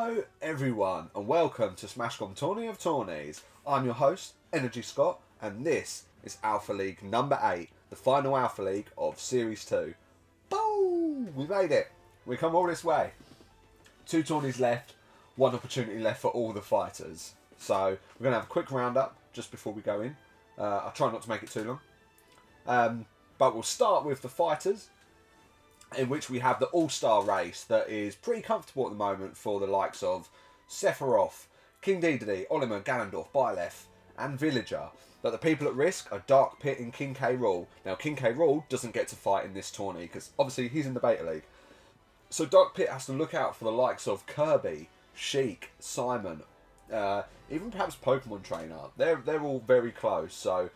Hello everyone and welcome to Smash Com Tourney of Tourneys. I'm your host, Energy Scott, and this is Alpha League number 8, the final Alpha League of Series 2. Boom! We made it! We come all this way. 2 tourneys left, 1 opportunity left for all the fighters. So we're going to have a quick roundup just before we go in. I'll try not to make it too long. But we'll start with the fighters, in which we have the all-star race that is pretty comfortable at the moment for the likes of Sephiroth, King Dedede, Oliver, Ganondorf, Byleth and Villager. But the people at risk are Dark Pit and King K. Rool. Now King K. Rool doesn't get to fight in this tourney because obviously he's in the Beta League. So Dark Pit has to look out for the likes of Kirby, Sheik, Simon, even perhaps Pokemon Trainer. They're all very close, so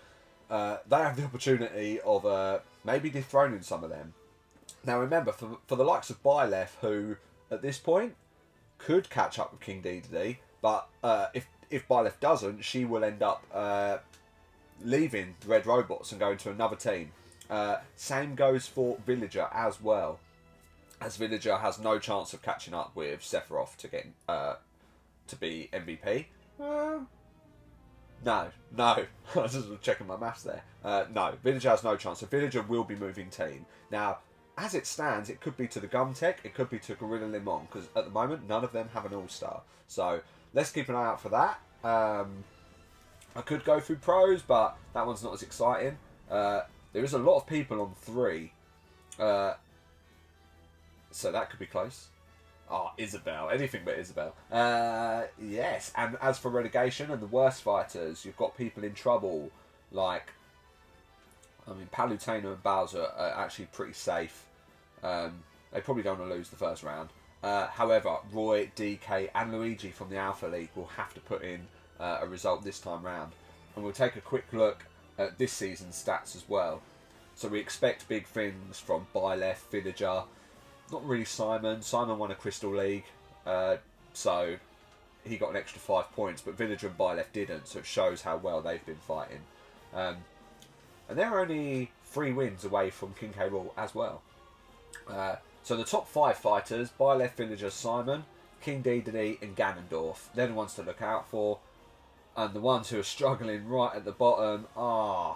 they have the opportunity of maybe dethroning some of them. Now remember, for the likes of Byleth, who at this point could catch up with King Dedede, but if Byleth doesn't, she will end up leaving the Red Robots and going to another team. Same goes for Villager as well, as Villager has no chance of catching up with Sephiroth to get to be MVP. No. I was just checking my maths there. No, Villager has no chance. So Villager will be moving team. Now, as it stands, it could be to the Gumtech, it could be to Gorilla Limon, because at the moment, none of them have an all-star. So, let's keep an eye out for that. I could go through pros, but that one's not as exciting. There is a lot of people on 3. So that could be close. Oh, Isabel. Anything but Isabel. Yes, and as for relegation and the worst fighters, you've got people in trouble, like Palutena and Bowser are actually pretty safe. They probably don't want to lose the first round. However, Roy, DK and Luigi from the Alpha League will have to put in a result this time round. And we'll take a quick look at this season's stats as well. So we expect big things from Byleth, Villager, not really Simon. Simon won a Crystal League, so he got an extra 5 points, but Villager and Byleth didn't, so it shows how well they've been fighting. And they're only 3 wins away from King K. Rool as well. So the top 5 fighters, Byleth, Villager, Simon, King Dedede and Ganondorf. They're the ones to look out for. And the ones who are struggling right at the bottom are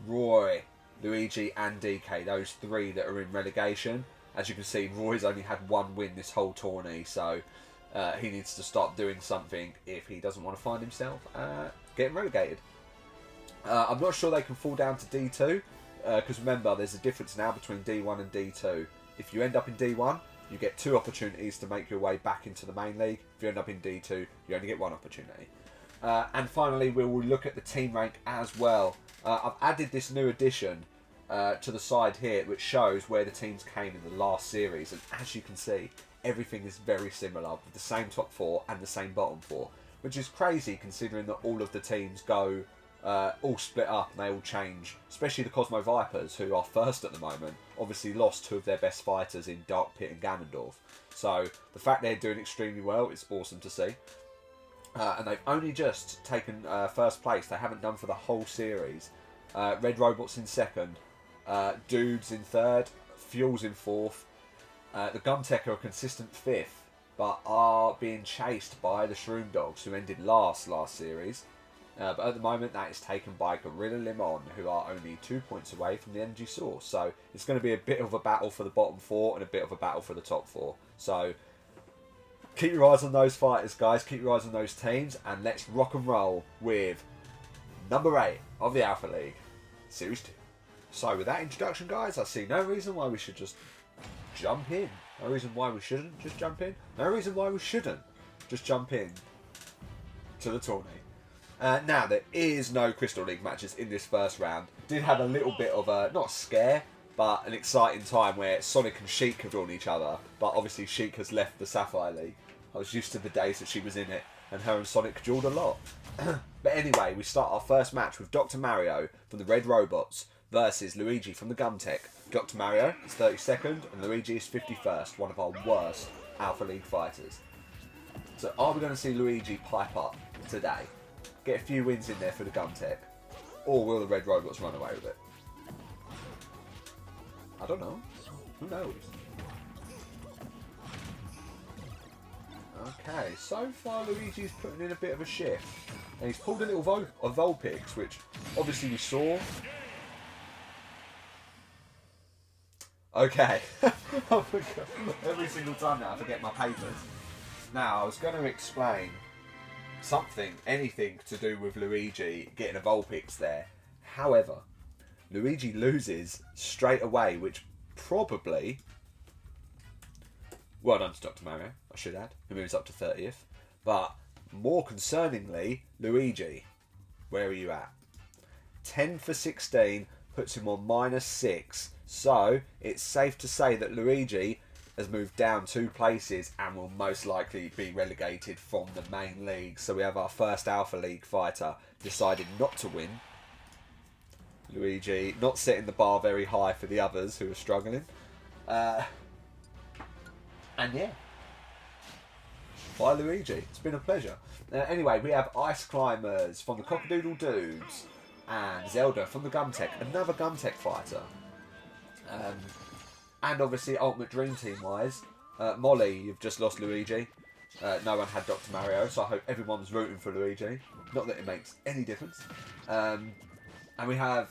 Roy, Luigi and DK. Those 3 that are in relegation. As you can see, Roy's only had 1 win this whole tourney. So he needs to start doing something if he doesn't want to find himself getting relegated. I'm not sure they can fall down to D2, because remember, there's a difference now between D1 and D2. If you end up in D1, you get 2 opportunities to make your way back into the main league. If you end up in D2, you only get 1 opportunity. And finally, we will look at the team rank as well. I've added this new addition to the side here, which shows where the teams came in the last series. And as you can see, everything is very similar, with the same top 4 and the same bottom 4. Which is crazy, considering that all of the teams go all split up and they all change, especially the Cosmo Vipers, who are first at the moment, obviously lost 2 of their best fighters in Dark Pit and Ganondorf. So the fact they're doing extremely well is awesome to see. And they've only just taken first place. They haven't done for the whole series. Red Robots in 2nd, Dudes in 3rd, Fuels in 4th. The Gumtech are a consistent 5th, but are being chased by the Shroom Dogs, who ended last series. But at the moment, that is taken by Gorilla Limon, who are only 2 points away from the energy source. So it's going to be a bit of a battle for the bottom 4 and a bit of a battle for the top 4. So keep your eyes on those fighters, guys. Keep your eyes on those teams. And let's rock and roll with number 8 of the Alpha League, Series 2. So with that introduction, guys, I see no reason why we should just jump in. No reason why we shouldn't just jump in. No reason why we shouldn't just jump in to the tourney. Now, there is no Crystal League matches in this first round. Did have a little bit of a, not a scare, but an exciting time where Sonic and Sheik have drawn each other. But obviously Sheik has left the Sapphire League. I was used to the days that she was in it, and her and Sonic duelled a lot. But anyway, we start our first match with Dr. Mario from the Red Robots versus Luigi from the Gumtech. Dr. Mario is 32nd and Luigi is 51st, one of our worst Alpha League fighters. So are we going to see Luigi pipe up today? Get a few wins in there for the Gumtech? Or will the Red Robots run away with it? I don't know. Who knows? Okay, so far Luigi's putting in a bit of a shift. And he's pulled a little Vulpix, which obviously we saw. Okay. Every single time now I forget my papers. Now, I was going to explain anything to do with Luigi getting a Vulpix there. However, Luigi loses straight away, which probably... Well done to Dr. Mario, I should add. He moves up to 30th. But more concerningly, Luigi, where are you at? 10 for 16 puts him on -6. So it's safe to say that Luigi has moved down 2 places and will most likely be relegated from the main league. So we have our first Alpha League fighter decided not to win. Luigi not setting the bar very high for the others who are struggling. And yeah. Bye Luigi, it's been a pleasure. Anyway, we have Ice Climbers from the Cockadoodle Dudes and Zelda from the Gumtech, another Gumtech fighter. And obviously Ultimate Dream Team wise, Molly, you've just lost Luigi. No one had Dr. Mario, so I hope everyone's rooting for Luigi. Not that it makes any difference. And we have,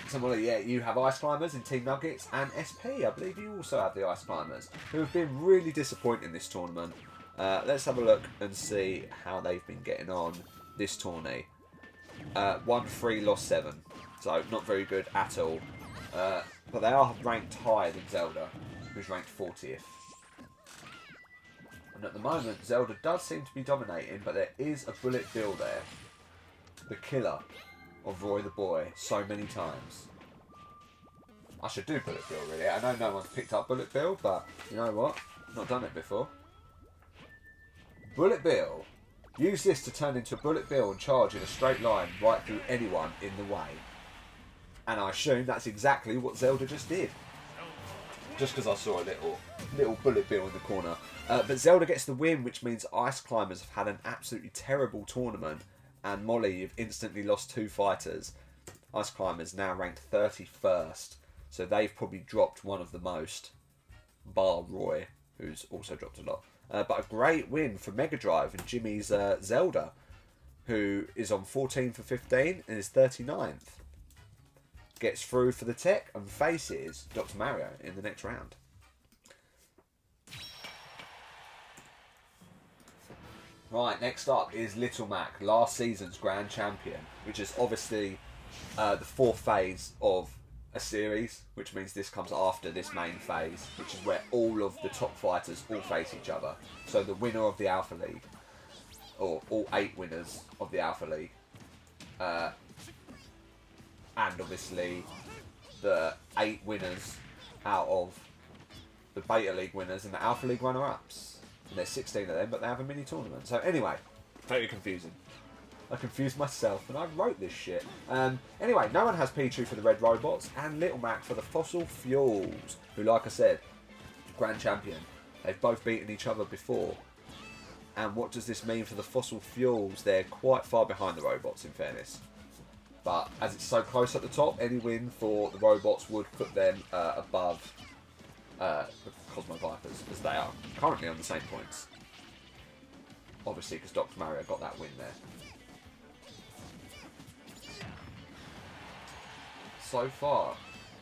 so Molly, yeah, you have Ice Climbers in Team Nuggets, and SP, I believe you also have the Ice Climbers, who have been really disappointing this tournament. Let's have a look and see how they've been getting on this tourney. Won 3, lost 7, so not very good at all. But they are ranked higher than Zelda, who's ranked 40th. And at the moment, Zelda does seem to be dominating, but there is a Bullet Bill there. The killer of Roy the Boy so many times. I should do Bullet Bill, really. I know no one's picked up Bullet Bill, but you know what? I've not done it before. Bullet Bill. Use this to turn into a Bullet Bill and charge in a straight line right through anyone in the way. And I assume that's exactly what Zelda just did. Just because I saw a little Bullet Bill in the corner. But Zelda gets the win, which means Ice Climbers have had an absolutely terrible tournament. And Molly, you've instantly lost 2 fighters. Ice Climbers now ranked 31st. So they've probably dropped one of the most. Bar Roy, who's also dropped a lot. But a great win for Mega Drive and Jimmy's Zelda, who is on 14 for 15 and is 39th. Gets through for the tech and faces Dr. Mario in the next round. Right, next up is Little Mac, last season's Grand Champion, which is obviously the 4th phase of a series, which means this comes after this main phase, which is where all of the top fighters all face each other. So the winner of the Alpha League, or all 8 winners of the Alpha League, and obviously the 8 winners out of the Beta League winners and the Alpha League runner-ups. And there's 16 of them, but they have a mini tournament. So anyway, very confusing. I confused myself and I wrote this shit. Anyway, no one has Pichu for the Red Robots and Little Mac for the Fossil Fuels, who, like I said, Grand Champion. They've both beaten each other before. And what does this mean for the Fossil Fuels? They're quite far behind the Robots, in fairness. But as it's so close at the top, any win for the Robots would put them above the Cosmo Vipers, as they are currently on the same points. Obviously, because Dr. Mario got that win there. So far,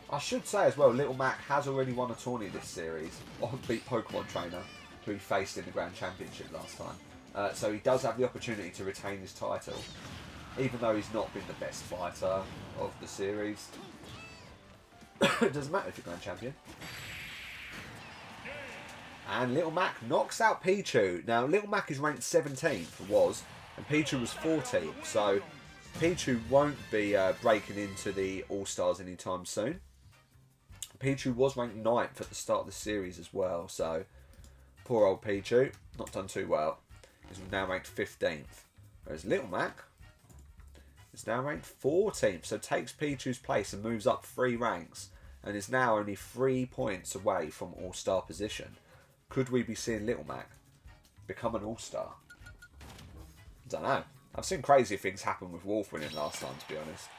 I should say as well, Little Mac has already won a tourney this series, or beat Pokemon Trainer, who he faced in the Grand Championship last time. So he does have the opportunity to retain his title. Even though he's not been the best fighter of the series. It doesn't matter if you're Grand Champion. And Little Mac knocks out Pichu. Now, Little Mac is ranked 17th, and Pichu was 14th. So, Pichu won't be breaking into the All-Stars anytime soon. Pichu was ranked 9th at the start of the series as well. So, poor old Pichu, not done too well. He's now ranked 15th. Whereas Little Mac is now ranked 14th, so takes Pichu's place and moves up 3 ranks, and is now only 3 points away from All-Star position. Could we be seeing Little Mac become an All-Star? I don't know. I've seen crazy things happen with Wolf winning last time, to be honest.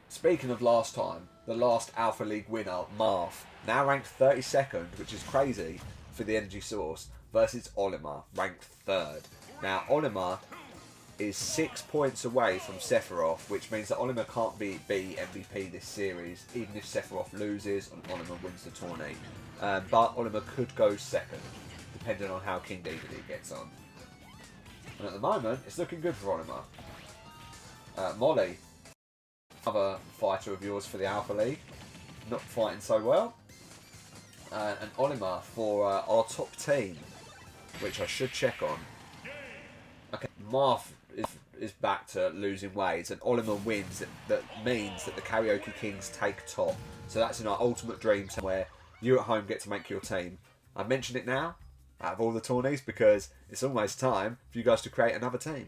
Speaking of last time, the last Alpha League winner, Marth, now ranked 32nd, which is crazy for the energy source, versus Olimar, ranked 3rd. Now, Olimar is 6 points away from Sephiroth, which means that Olimar can't be MVP this series, even if Sephiroth loses and Olimar wins the tourney. But Olimar could go 2nd, depending on how King Dedede gets on. And at the moment, it's looking good for Olimar. Molly, another fighter of yours for the Alpha League, not fighting so well. And Olimar for our top team, which I should check on. Okay, Marth is back to losing ways, and Olimar wins. That means that the Karaoke Kings take top. So that's in our ultimate dream team where you at home get to make your team. I mention it now, out of all the tourneys, because it's almost time for you guys to create another team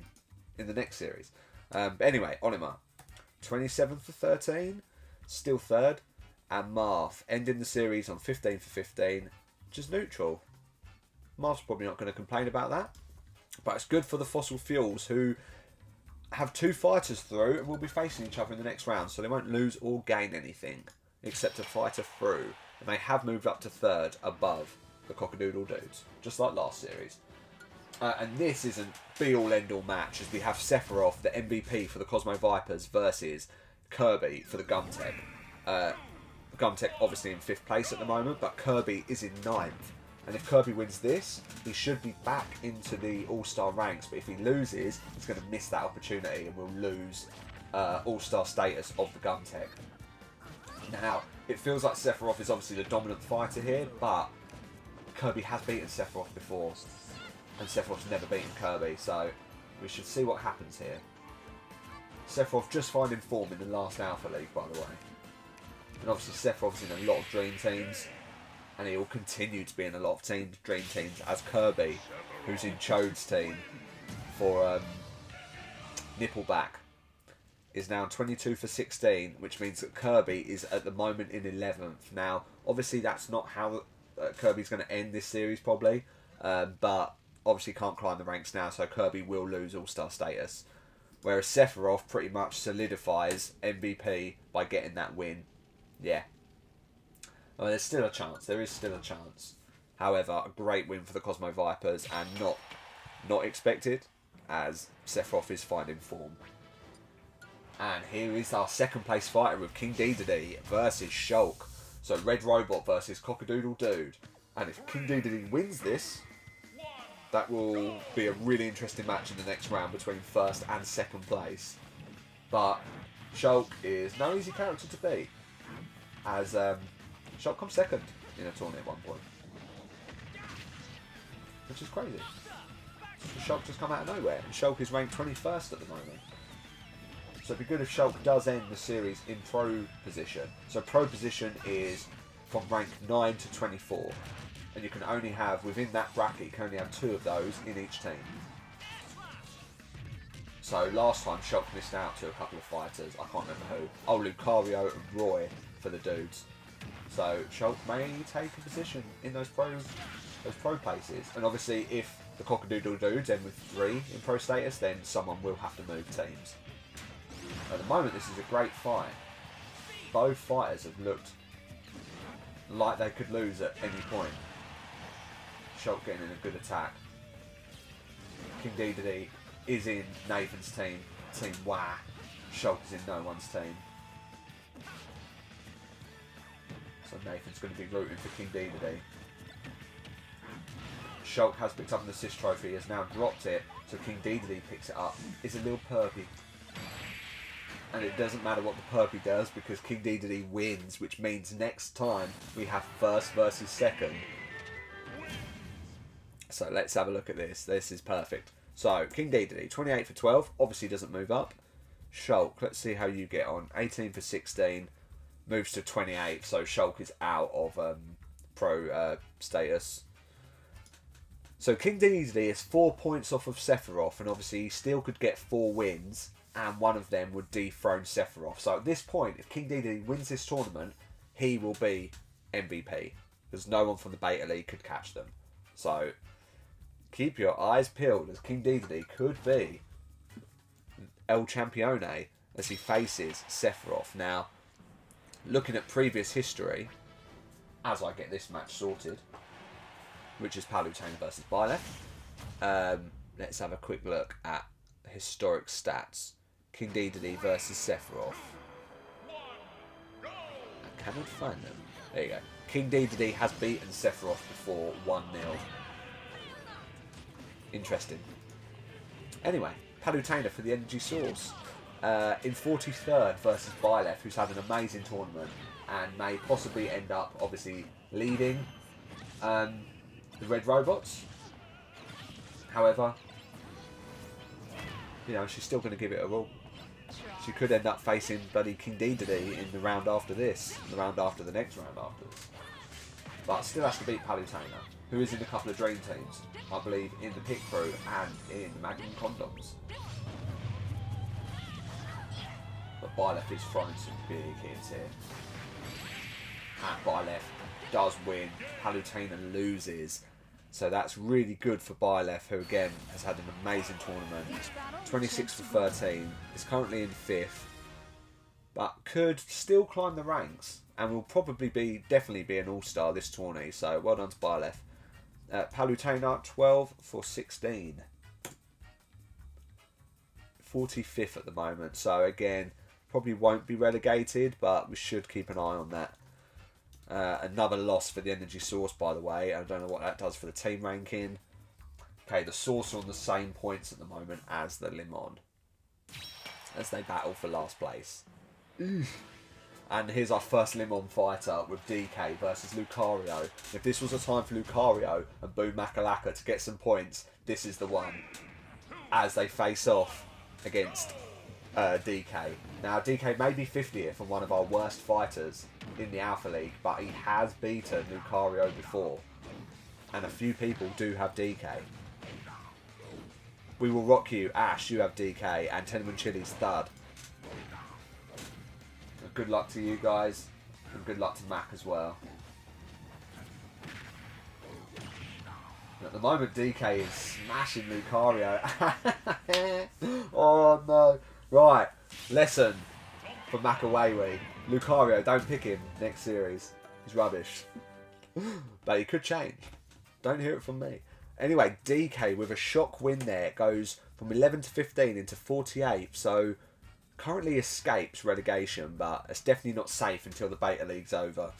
in the next series. But anyway, Olimar, 27 for 13, still 3rd, and Marth ending the series on 15 for 15, just neutral. Marth's probably not going to complain about that, but it's good for the Fossil Fuels, who have 2 fighters through and will be facing each other in the next round, so they won't lose or gain anything except a fighter through, and they have moved up to 3rd above the Cockadoodle Dudes, just like last series. And this isn't be-all end-all match, as we have Sephiroth, the MVP for the Cosmo Vipers, versus Kirby for the Gumtech. Gumtech obviously in 5th place at the moment, but Kirby is in 9th. And if Kirby wins this, he should be back into the All-Star ranks. But if he loses, he's going to miss that opportunity and will lose All-Star status of the Gumtech. Now, it feels like Sephiroth is obviously the dominant fighter here, but Kirby has beaten Sephiroth before. And Sephiroth's never beaten Kirby, so we should see what happens here. Sephiroth just finding form in the last Alpha League, by the way. And obviously Sephiroth's in a lot of dream teams. And he will continue to be in a lot of dream teams, as Kirby, who's in Chode's team for Nippleback, is now 22 for 16, which means that Kirby is at the moment in 11th. Now, obviously that's not how Kirby's going to end this series probably, but obviously can't climb the ranks now, so Kirby will lose All-Star status. Whereas Sephiroth pretty much solidifies MVP by getting that win. Yeah. I mean, there's still a chance. There is still a chance. However, a great win for the Cosmo Vipers, and not expected, as Sephiroth is finding form. And here is our 2nd place fighter with King Dedede versus Shulk. So Red Robot versus Cockadoodle Dude. And if King Dedede wins this, that will be a really interesting match in the next round between 1st and 2nd place. But Shulk is no easy character to beat, as Shulk comes 2nd in a tourney at one point, which is crazy. Shulk just come out of nowhere, and Shulk is ranked 21st at the moment. So it'd be good if Shulk does end the series in pro position. So pro position is from rank 9 to 24, and you can only have, within that bracket, you can only have 2 of those in each team. So last time Shulk missed out to a couple of fighters, I can't remember who. Oh, Lucario and Roy for the dudes. So Shulk may take a position in those pro places, and obviously if the Cockadoodle Dudes end with 3 in pro status, then someone will have to move teams. At the moment, this is a great fight. Both fighters have looked like they could lose at any point. Shulk getting in a good attack. King Dedede is in Nathan's team, Team Wah. Shulk is in no one's team. So Nathan's going to be rooting for King Dedede. Shulk has picked up an assist trophy, has now dropped it, so King Dedede picks it up. It's a little perpy. And it doesn't matter what the perpy does, because King Dedede wins, which means next time we have 1st versus 2nd. So let's have a look at this. This is perfect. So King Dedede, 28 for 12, obviously doesn't move up. Shulk, let's see how you get on. 18 for 16, moves to 28, so Shulk is out of pro status. So King Dedede is 4 points off of Sephiroth, and obviously he still could get 4 wins, and one of them would dethrone Sephiroth. So at this point, if King Dedede wins this tournament, he will be MVP, because no one from the Beta League could catch them. So keep your eyes peeled, as King Dedede could be El Campione as he faces Sephiroth. Now, looking at previous history, as I get this match sorted, which is Palutena versus Byleth. Let's have a quick look at historic stats. King Dedede versus Sephiroth. I cannot find them. There you go. King Dedede has beaten Sephiroth before 1-0. Interesting. Anyway, Palutena for the energy source. In 43rd versus Byleth, who's had an amazing tournament and may possibly end up, obviously, leading the Red Robots. However, you know, she's still going to give it a roll. She could end up facing bloody King Dedede in the round after this, the round after the next round after this. But still has to beat Palutena, who is in a couple of dream teams, I believe, in the Pit Crew and in Magnum Condoms. But Byleth is throwing some big hits here. And Byleth does win. Palutena loses. So that's really good for Byleth, who again has had an amazing tournament. 26 for 13, is currently in 5th, but could still climb the ranks and will probably definitely be an all-star this tourney. So well done to Byleth. Palutena 12 for 16. 45th at the moment. So again, probably won't be relegated, but we should keep an eye on that. Another loss for the energy source, by the way. I don't know what that does for the team ranking. Okay, the source are on the same points at the moment as the Limon, as they battle for last place. And here's our first Limon fighter with DK versus Lucario. If this was a time for Lucario and Boom Makalaka to get some points, this is the one. As they face off against DK. Now, DK may be 50th and one of our worst fighters in the Alpha League, but he has beaten Lucario before. And a few people do have DK. We will rock you, Ash, you have DK, and Tenement Chili's third. Good luck to you guys, and good luck to Mac as well. At the moment, DK is smashing Lucario. Oh no. Right, lesson for Makawewe. Lucario, don't pick him next series. He's rubbish. But he could change. Don't hear it from me. Anyway, DK with a shock win there. It goes from 11 to 15 into 48. So currently escapes relegation, but it's definitely not safe until the Beta League's over.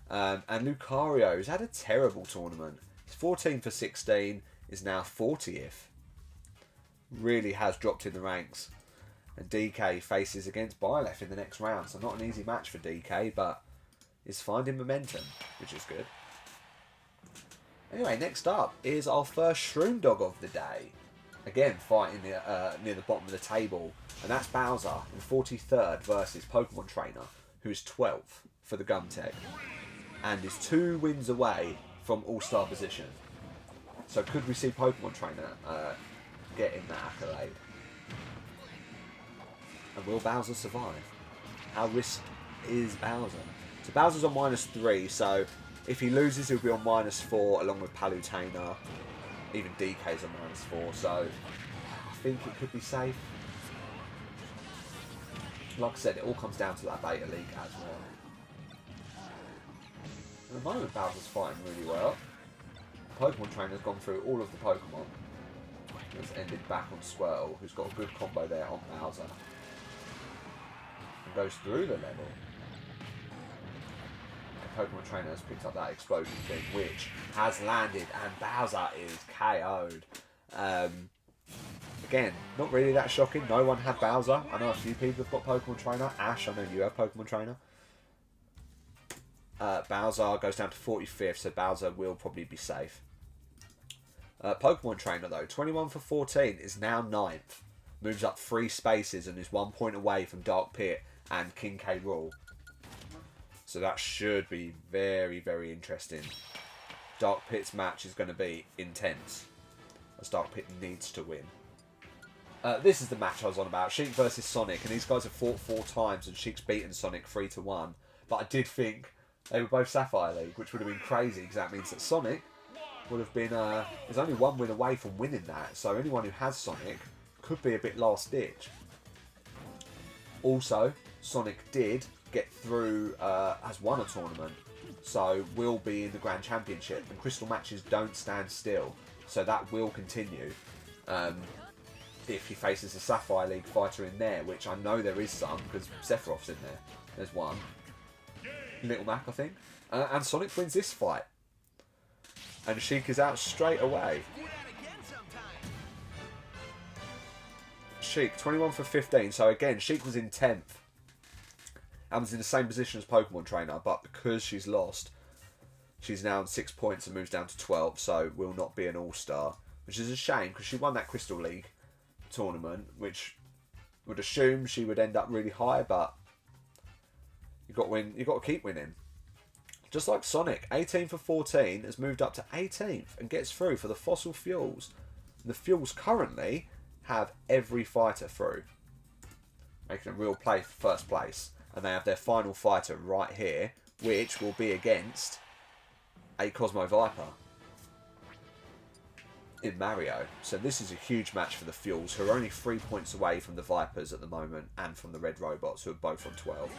And Lucario has had a terrible tournament. He's 14 for 16, is now 40th. Really has dropped in the ranks. And DK faces against Byleth in the next round. So not an easy match for DK, but is finding momentum, which is good. Anyway, next up is our first Shroom Dog of the day. Again, fighting near the bottom of the table. And that's Bowser in 43rd versus Pokemon Trainer, who is 12th for the Gumtech. And is 2 wins away from All-Star position. So could we see Pokemon Trainer getting that accolade? And will Bowser survive? How risked is Bowser? So Bowser's on -3, so if he loses he'll be on -4 along with Palutena. Even DK's on -4, so I think it could be safe. Like I said, it all comes down to that Beta League as well. At the moment Bowser's fighting really well. Pokemon Trainer's gone through all of the Pokemon. It's ended back on Squirtle, who's got a good combo there on Bowser. And goes through the level. And Pokemon Trainer has picked up that explosion thing, which has landed, and Bowser is KO'd. Again, not really that shocking. No one had Bowser. I know a few people have got Pokemon Trainer. Ash, I know you have Pokemon Trainer. Bowser goes down to 45th, so Bowser will probably be safe. Pokemon Trainer, though, 21 for 14, is now 9th. Moves up 3 spaces and is 1 point away from Dark Pit and King K. Rool. So that should be very, very interesting. Dark Pit's match is going to be intense, as Dark Pit needs to win. This is the match I was on about. Sheik versus Sonic, and these guys have fought 4 times, and Sheik's beaten Sonic 3-1. But I did think they were both Sapphire League, which would have been crazy, because that means that Sonic would have been, there's only 1 win away from winning that, so anyone who has Sonic could be a bit last ditch. Also, Sonic did get through, has won a tournament, so will be in the Grand Championship, and crystal matches don't stand still, so that will continue. If he faces a Sapphire League fighter in there, which I know there is some, because Sephiroth's in there. There's one. Little Mac, I think. And Sonic wins this fight. And Sheik is out straight away. Sheik, 21 for 15. So again, Sheik was in 10th. And was in the same position as Pokemon Trainer, but because she's lost, she's now on 6 points and moves down to 12, so will not be an All-Star. Which is a shame, because she won that Crystal League tournament, which would assume she would end up really high, but you've got to win. You've got to keep winning. Just like Sonic, 18 for 14 has moved up to 18th and gets through for the Fossil Fuels. And the Fuels currently have every fighter through, making a real play for first place. And they have their final fighter right here, which will be against a Cosmo Viper in Mario. So this is a huge match for the Fuels, who are only 3 points away from the Vipers at the moment and from the Red Robots, who are both on 12.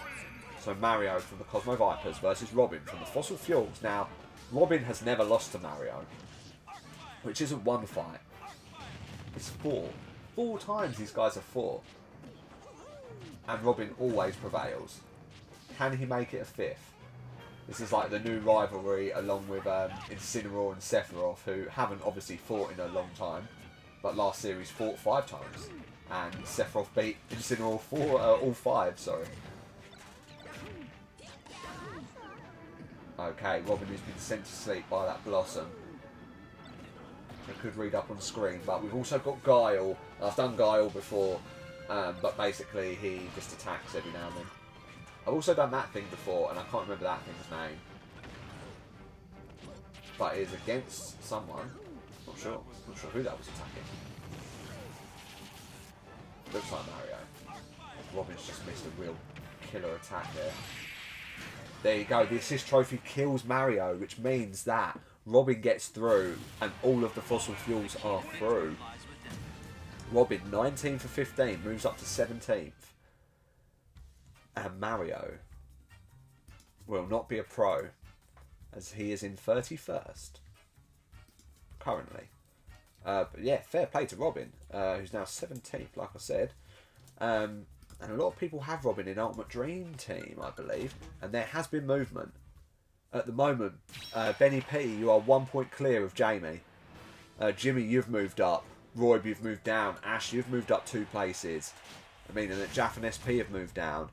So Mario from the Cosmo Vipers versus Robin from the Fossil Fuels. Now, Robin has never lost to Mario, which isn't one fight. It's 4. 4 times these guys have fought. And Robin always prevails. Can he make it a 5th? This is like the new rivalry along with Incineroar and Sephiroth, who haven't obviously fought in a long time, but last series fought 5 times. And Sephiroth beat Incineroar all 5, sorry. Okay, Robin has been sent to sleep by that Blossom. I could read up on screen, but we've also got Guile. I've done Guile before, but basically he just attacks every now and then. I've also done that thing before, and I can't remember that thing's name. But it is against someone. Not sure who that was attacking. Looks like Mario. Robin's just missed a real killer attack there. There you go. The assist trophy kills Mario, which means that Robin gets through, and all of the Fossil Fuels are through. Robin, 19 for 15, moves up to 17th. And Mario will not be a pro, as he is in 31st currently. But yeah, fair play to Robin, who's now 17th, like I said. And a lot of people have Robin in Ultimate Dream Team, I believe. And there has been movement. At the moment, Benny P, you are 1 point clear of Jamie. Jimmy, you've moved up. Roy, you've moved down. Ash, you've moved up 2 places. I mean, and that Jaff and SP have moved down.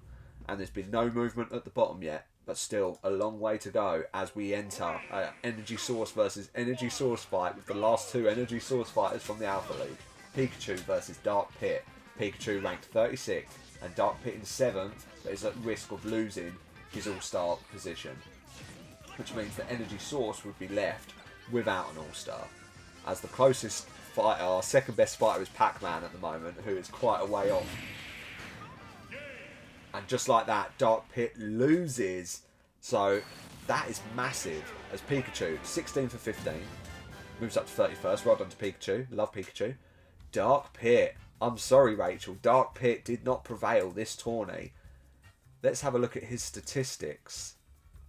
And there's been no movement at the bottom yet, but still a long way to go as we enter Energy Source versus Energy Source fight with the last 2 Energy Source fighters from the Alpha League. Pikachu versus Dark Pit. Pikachu ranked 36th and Dark Pit in 7th, but is at risk of losing his All-Star position. Which means that Energy Source would be left without an All-Star. As the closest fighter, our second best fighter is Pac-Man at the moment, who is quite a way off. And just like that, Dark Pit loses. So that is massive. As Pikachu, 16 for 15, moves up to 31st. Well done to Pikachu. Love Pikachu. Dark Pit. I'm sorry, Rachel. Dark Pit did not prevail this tourney. Let's have a look at his statistics.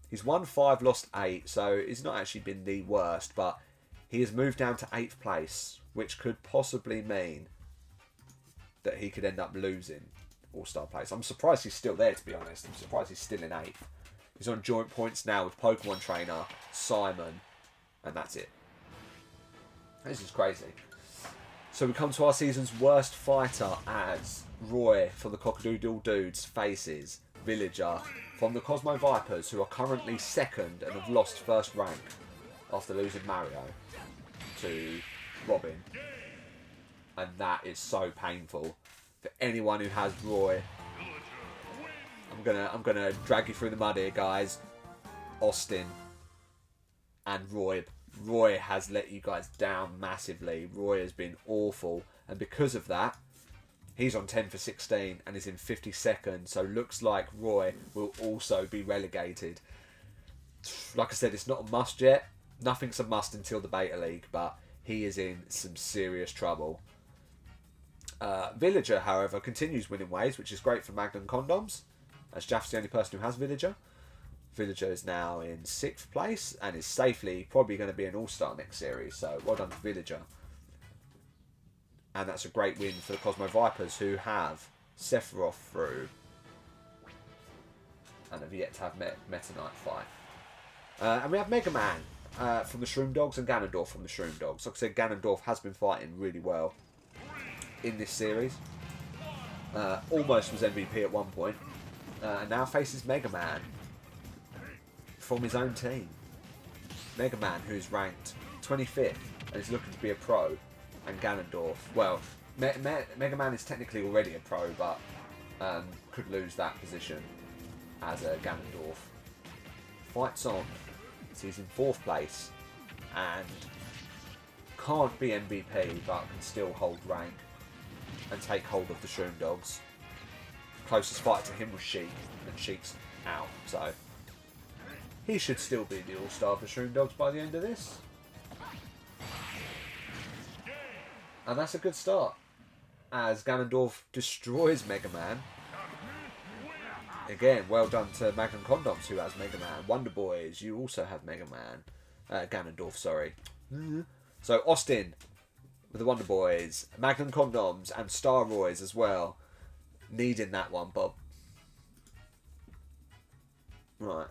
He's won 5, lost 8. So he's not actually been the worst. But he has moved down to 8th place, which could possibly mean that he could end up losing All-Star place. I'm surprised he's still there, to be honest. I'm surprised he's still in 8th. He's on joint points now with Pokemon Trainer, Simon, and that's it. This is crazy. So we come to our season's worst fighter as Roy from the Cockadoodle Dudes faces Villager from the Cosmo Vipers, who are currently 2nd and have lost first rank after losing Mario to Robin. And that is so painful. For anyone who has Roy, I'm gonna drag you through the mud here, guys. Austin and Roy. Roy has let you guys down massively. Roy has been awful, and because of that, he's on 10 for 16 and is in 52nd. So looks like Roy will also be relegated. Like I said, it's not a must yet. Nothing's a must until the Beta League, but he is in some serious trouble. Villager, however, continues winning ways, which is great for Magnum Condoms, as Jaff's the only person who has Villager. Villager is now in 6th place and is safely probably going to be an all-star next series. So well done to Villager. And that's a great win for the Cosmo Vipers, who have Sephiroth through and have yet to have Meta Knight fight. And we have Mega Man from the Shroom Dogs and Ganondorf from the Shroom Dogs. Like I said, Ganondorf has been fighting really well in this series. Almost was MVP at one point. And now faces Mega Man from his own team. Mega Man, who's ranked 25th and is looking to be a pro. And Ganondorf, well, Mega Man is technically already a pro, but could lose that position as a Ganondorf. Fights on. So he's in 4th place and can't be MVP, but can still hold rank and take hold of the Shroom Dogs. Closest fight to him was Sheik, and Sheik's out, so he should still be the all-star of the Shroom Dogs by the end of this. And that's a good start, as Ganondorf destroys Mega Man. Again, well done to Magnum Condoms, who has Mega Man. Wonder Boys, you also have Mega Man. Ganondorf, sorry. So Austin with the Wonder Boys, Magnum Condoms, and Star Roys as well. Needing that one, Bob. Right.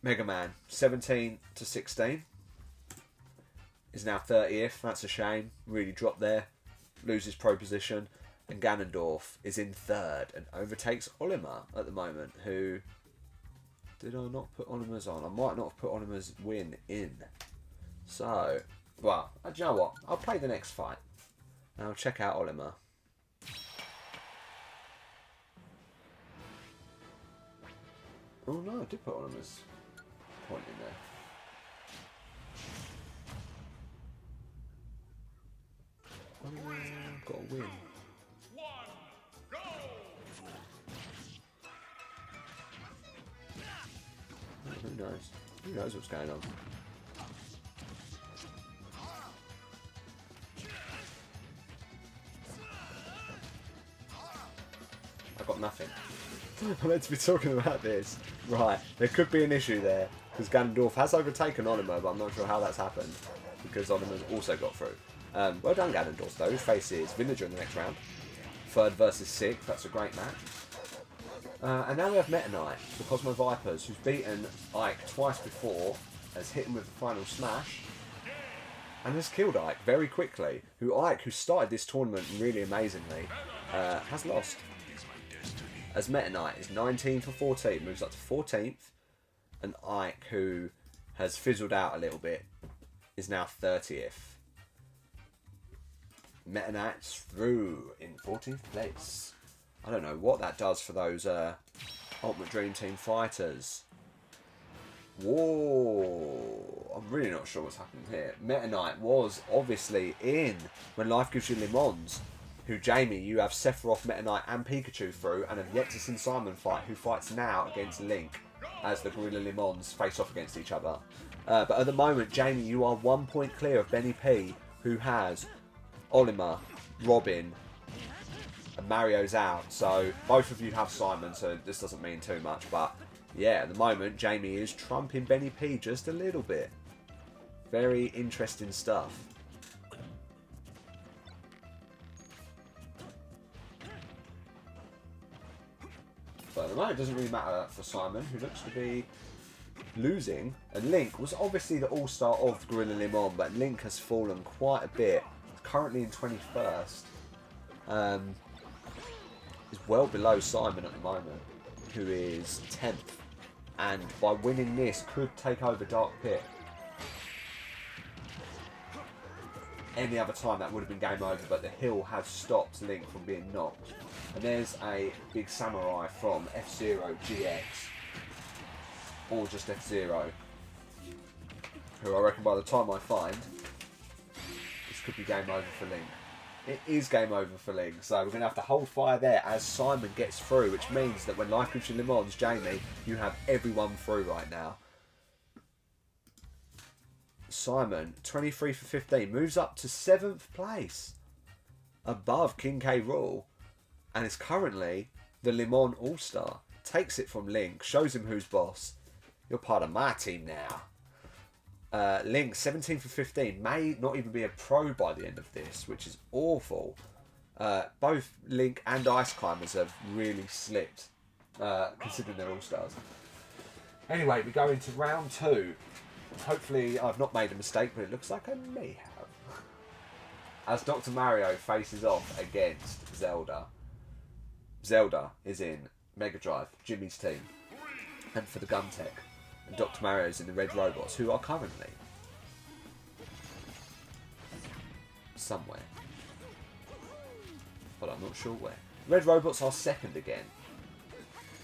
Mega Man, 17 to 16. Is now 30th. That's a shame. Really dropped there. Loses pro position. And Ganondorf is in 3rd and overtakes Olimar at the moment, who... Did I not put Olimar's on? I might not have put Olimar's win in. So, well, do you know what? I'll play the next fight. And I'll check out Olimar. Oh no, I did put Olimar's point in there. I've got a win. Who knows? Who knows what's going on? I've got nothing. I'm meant to be talking about this. Right, there could be an issue there, because Ganondorf has overtaken Olimar, but I'm not sure how that's happened, because Olimar's also got through. Well done, Ganondorf, though. His faces Villager in the next round. 3rd versus 6th, that's a great match. And now we have Meta Knight, the Cosmo Vipers, who's beaten Ike twice before, has hit him with the final smash, and has killed Ike very quickly. Who started this tournament really amazingly, has lost. As Meta Knight is 19 for 14, moves up to 14th, and Ike, who has fizzled out a little bit, is now 30th. Meta Knight's through in 14th place. I don't know what that does for those Ultimate Dream Team fighters. Whoa! I'm really not sure what's happening here. Meta Knight was obviously in When Life Gives You Lemons, who, Jamie, you have Sephiroth, Meta Knight and Pikachu through, and have yet to see Simon fight, who fights now against Link as the Gorilla Lemons face off against each other. But at the moment, Jamie, you are 1 point clear of Benny P, who has Olimar, Robin, and Mario's out, so both of you have Simon, so this doesn't mean too much, but yeah, at the moment Jamie is trumping Benny P just a little bit. Very interesting stuff. But at the moment it doesn't really matter for Simon, who looks to be losing, and Link was obviously the all-star of Gorilla Lemon, but Link has fallen quite a bit, currently in 21st. Is well below Simon at the moment, who is 10th, and by winning this could take over Dark Pit. Any other time that would have been game over, but the hill has stopped Link from being knocked. And there's a big samurai from F-Zero GX, or just F-Zero, who I reckon by the time I find, this could be game over for Link. It is game over for Link, so we're going to have to hold fire there as Simon gets through, which means that when Life Gives You Lemons, Jamie, you have everyone through right now. Simon, 23 for 15, moves up to 7th place, above King K. Rool, and is currently the Lemon All-Star. Takes it from Link, shows him who's boss, You're part of my team now. Link, 17 for 15, may not even be a pro by the end of this, which is awful. Both Link and Ice Climbers have really slipped, considering they're all-stars. Anyway, we go into round 2. Hopefully I've not made a mistake, but it looks like I may have. As Dr. Mario faces off against Zelda. Zelda is in Mega Drive, Jimmy's team, and for the Gun Tech. And Dr. Mario's in the Red Robots, who are currently somewhere. But I'm not sure where. Red Robots are second again.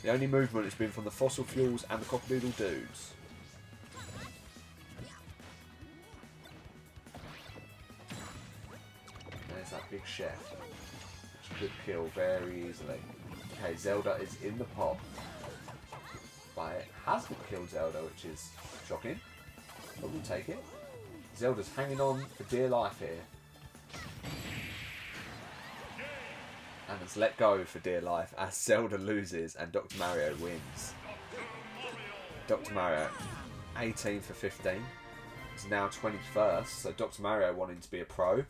The only movement has been from the Fossil Fuels and the Cockadoodle Dudes. There's that big chef, which could kill very easily. Okay, Zelda is in the pop. But it hasn't killed Zelda, which is shocking. But we'll take it. Zelda's hanging on for dear life here. And has let go for dear life as Zelda loses and Dr. Mario wins. Dr. Mario, 18 for 15. Is now 21st, so Dr. Mario wanting to be a pro.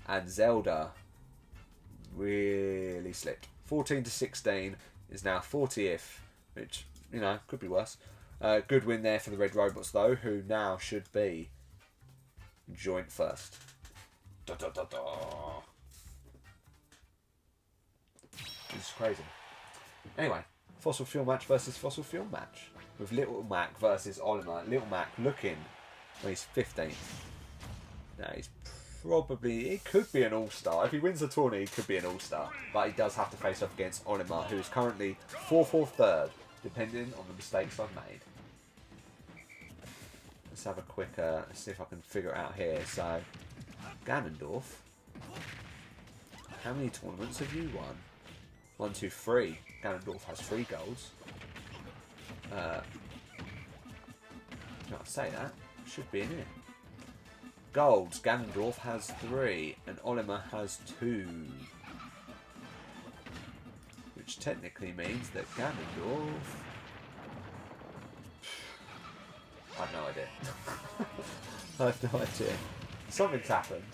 And Zelda really slipped. 14 to 16 is now 40th, which, you know, could be worse. Good win there for the Red Robots, though, who now should be joint first. Da, da, da, da. This is crazy. Anyway, Fossil Fuel match versus Fossil Fuel match. With Little Mac versus Olimar. Little Mac looking, well, he's 15th. Now, he's probably, he could be an all-star. If he wins the tourney, he could be an all-star. But he does have to face off against Olimar, who is currently 4th or 3rd, depending on the mistakes I've made. Let's have a quick, let's see if I can figure it out here. So, Ganondorf, how many tournaments have you won? 1, 2, 3. Ganondorf has 3 golds. Can't say that. Should be in it. Golds. Ganondorf has 3, and Olimar has 2. Which technically means that Ganondorf... I have no idea. I have no idea. Something's happened.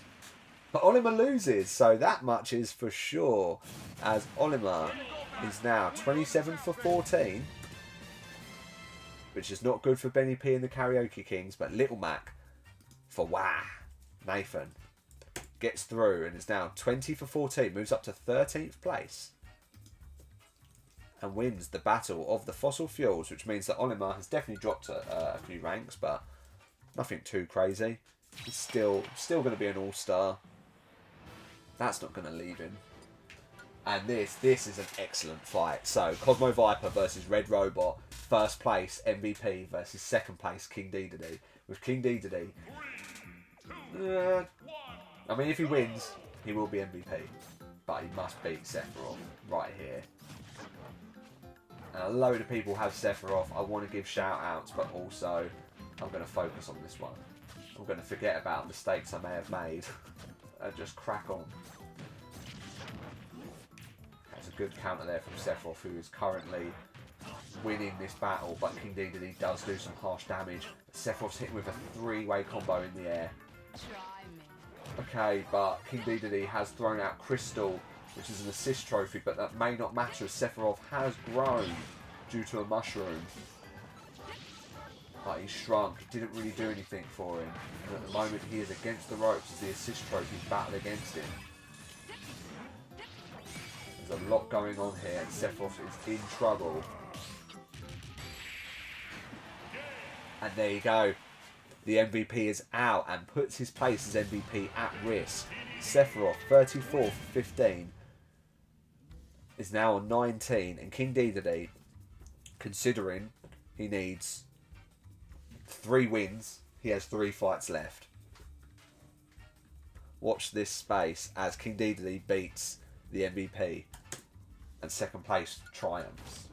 But Olimar loses, so that much is for sure. As Olimar is now 27 for 14. Which is not good for Benny P and the Karaoke Kings, but Little Mac for Nathan gets through and is now 20 for 14, moves up to 13th place and wins the battle of the fossil fuels, which means that Olimar has definitely dropped a few ranks, but nothing too crazy. He's still going to be an all-star. That's not going to leave him. And this is an excellent fight. So, Cosmo Viper versus Red Robot, first place MVP versus second place King Dedede. With King Dedede, I mean, if he wins, he will be MVP. But he must beat Sephiroth right here. And a load of people have Sephiroth. I want to give shout-outs, but also I'm going to focus on this one. I'm going to forget about mistakes I may have made and just crack on. That's a good counter there from Sephiroth, who is currently winning this battle, but King Dedede does do some harsh damage. Sephiroth's hitting with a 3-way combo in the air. Okay, but King Dedede has thrown out Crystal, which is an assist trophy, but that may not matter as Sephiroth has grown due to a mushroom. But he's shrunk, didn't really do anything for him. And at the moment he is against the ropes as the assist trophies battle against him. There's a lot going on here and Sephiroth is in trouble. And there you go. The MVP is out and puts his place as MVP at risk. Sephiroth, 34 for 15, is now on 19. And King Dedede, considering he needs 3 wins, he has 3 fights left. Watch this space as King Dedede beats the MVP and second place triumphs.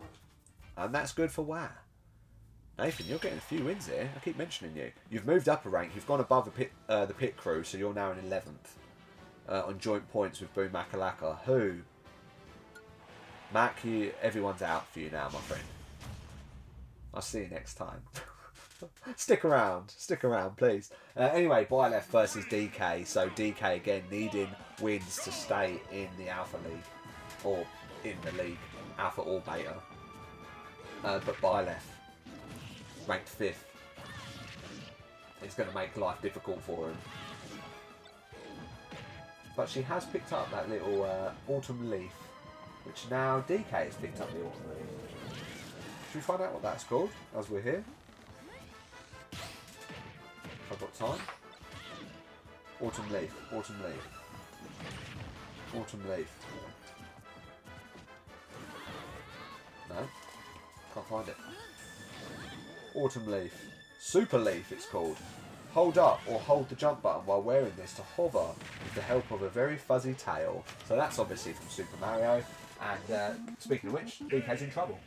And that's good for WoW. Nathan, you're getting a few wins here. I keep mentioning you. You've moved up a rank. You've gone above the pit crew, so you're now in 11th on joint points with Boom Makalaka. Who? Mac, everyone's out for you now, my friend. I'll see you next time. Stick around, please. Anyway, Byleth versus DK. So DK again needing wins to stay in the Alpha League, or in the league, Alpha or Beta. But Byleth, ranked 5th, it's going to make life difficult for him. But she has picked up that little Autumn Leaf, which now DK has picked up the Autumn Leaf. Should we find out what that's called as we're here? If I've got time. Autumn Leaf, Autumn Leaf, Autumn Leaf. No, can't find it. Autumn Leaf. Super Leaf it's called. Hold up or hold the jump button while wearing this to hover with the help of a very fuzzy tail. So that's obviously from Super Mario. And speaking of which, DK's in trouble.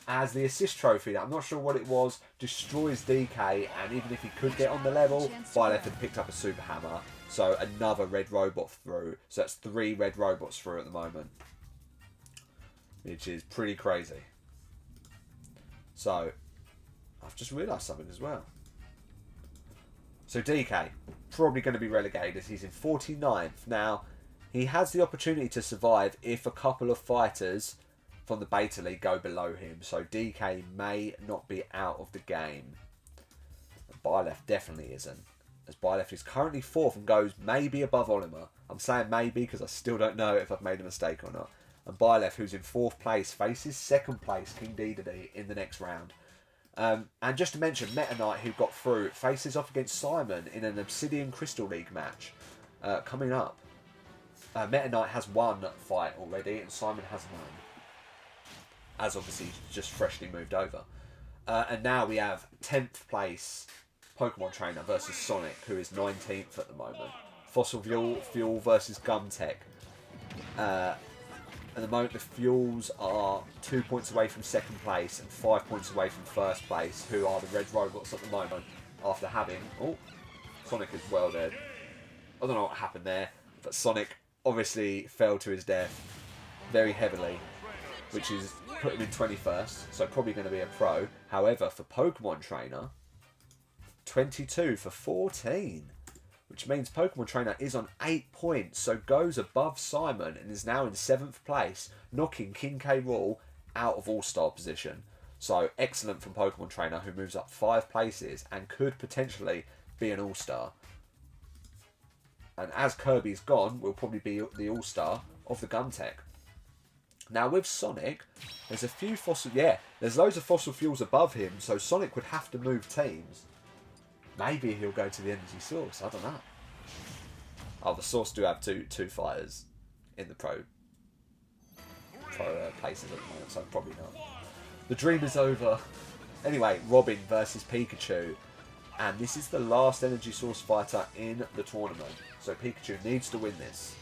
As the assist trophy, that I'm not sure what it was, destroys DK, and even if he could get on the level, Byleth had picked up a Super Hammer. So another red robot through. So that's 3 red robots through at the moment. Which is pretty crazy. So, I've just realised something as well. So DK, probably going to be relegated as he's in 49th. Now, he has the opportunity to survive if a couple of fighters from the Beta League go below him. So DK may not be out of the game. Byleth definitely isn't, as Byleth is currently 4th and goes maybe above Olimar. I'm saying maybe because I still don't know if I've made a mistake or not. And Byleth, who's in 4th place, faces 2nd place King Dedede in the next round. And just to mention, Meta Knight, who got through, faces off against Simon in an Obsidian Crystal League match coming up. Meta Knight has 1 fight already, and Simon has none, as obviously he's just freshly moved over. And now we have 10th place Pokemon Trainer versus Sonic, who is 19th at the moment. Fossil Fuel versus Gumtech. At the moment, the Fuels are 2 points away from 2nd place and 5 points away from 1st place, who are the red robots at the moment, after having... Oh, Sonic is well dead. I don't know what happened there, but Sonic obviously fell to his death very heavily, which is put him in 21st, so probably going to be a pro. However, for Pokemon Trainer, 22 for 14. Which means Pokemon Trainer is on 8 points, so goes above Simon and is now in 7th place, knocking King K. Rool out of All-Star position. So excellent from Pokemon Trainer, who moves up 5 places and could potentially be an All-Star. And as Kirby's gone, will probably be the All-Star of the Gumtech. Now with Sonic, there's a few fossil... Yeah, there's loads of fossil fuels above him, so Sonic would have to move teams. Maybe he'll go to the Energy Source. I don't know. Oh, the Source do have two fighters in the pro places at the moment, so probably not. The dream is over. Anyway, Robin versus Pikachu. And this is the last Energy Source fighter in the tournament. So Pikachu needs to win this,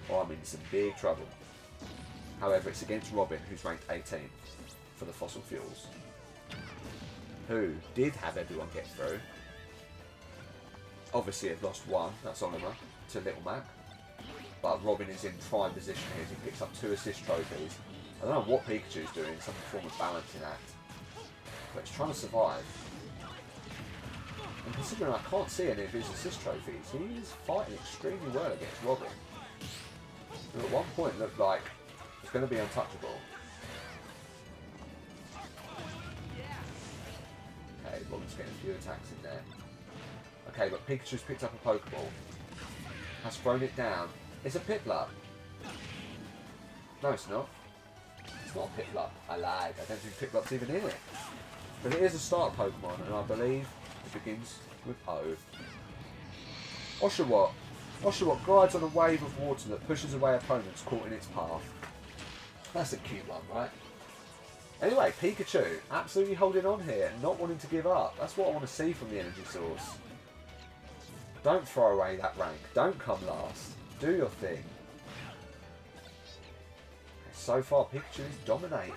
or I'm in some big trouble. However, it's against Robin, who's ranked 18th for the Fossil Fuels. Who did have everyone get through. Obviously had lost 1, that's Olimar, to Little Mac. But Robin is in prime position here, he picks up 2 assist trophies. I don't know what Pikachu's doing, some form of balancing act. But he's trying to survive. And considering I can't see any of his assist trophies, he is fighting extremely well against Robin. Who at one point looked like he's going to be untouchable. Okay, Robin's getting a few attacks in there. Okay, but Pikachu's picked up a Pokeball. Has thrown it down. It's a Piplup. No, it's not. It's not a Piplup. I lied. I don't think Piplup's even in it. But it is a start Pokemon, and I believe it begins with O. Oshawott. Oshawott glides on a wave of water that pushes away opponents caught in its path. That's a cute one, right? Anyway, Pikachu absolutely holding on here and not wanting to give up. That's what I want to see from the Energy Source. Don't throw away that rank. Don't come last. Do your thing. So far, Pikachu is dominating.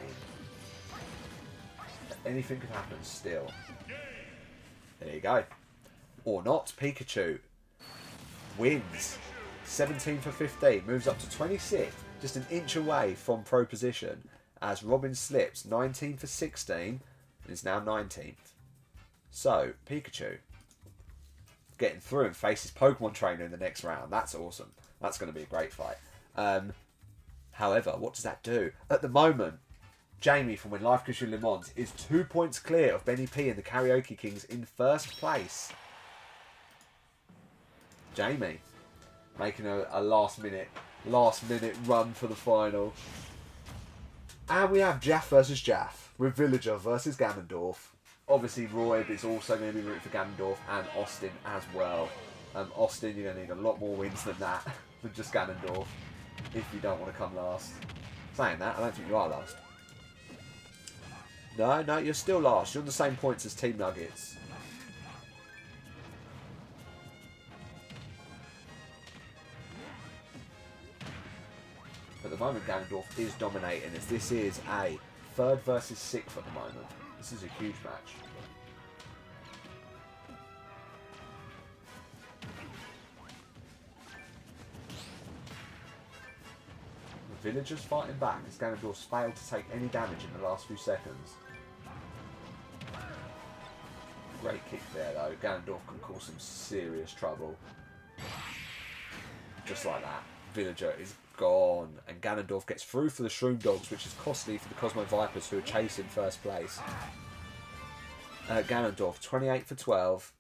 Anything could happen still. There you go. Or not. Pikachu wins. 17 for 15. Moves up to 26. Just an inch away from pro position. As Robin slips. 19 for 16. and is now 19th. So, Pikachu getting through and faces Pokemon Trainer in the next round. That's awesome. That's going to be a great fight. However, what does that do? At the moment, Jamie from When Life Gives You Lemons is 2 points clear of Benny P and the Karaoke Kings in first place. Jamie making a last minute run for the final. And we have Jaff versus Jaff with Villager versus Ganondorf. Obviously, Roy is also going to be rooting for Ganondorf and Austin as well. Austin, you're going to need a lot more wins than that than just Ganondorf if you don't want to come last. Saying that, I don't think you are last. No, you're still last. You're on the same points as Team Nuggets. At the moment, Ganondorf is dominating, as this is a 3rd versus 6th at the moment. This is a huge match. The villagers fighting back as Ganondorf's failed to take any damage in the last few seconds. Great kick there though. Ganondorf can cause some serious trouble. Just like that. Villager is gone. And Ganondorf gets through for the Shroom Dogs, which is costly for the Cosmo Vipers, who are chasing first place. Ganondorf, 28 for 12,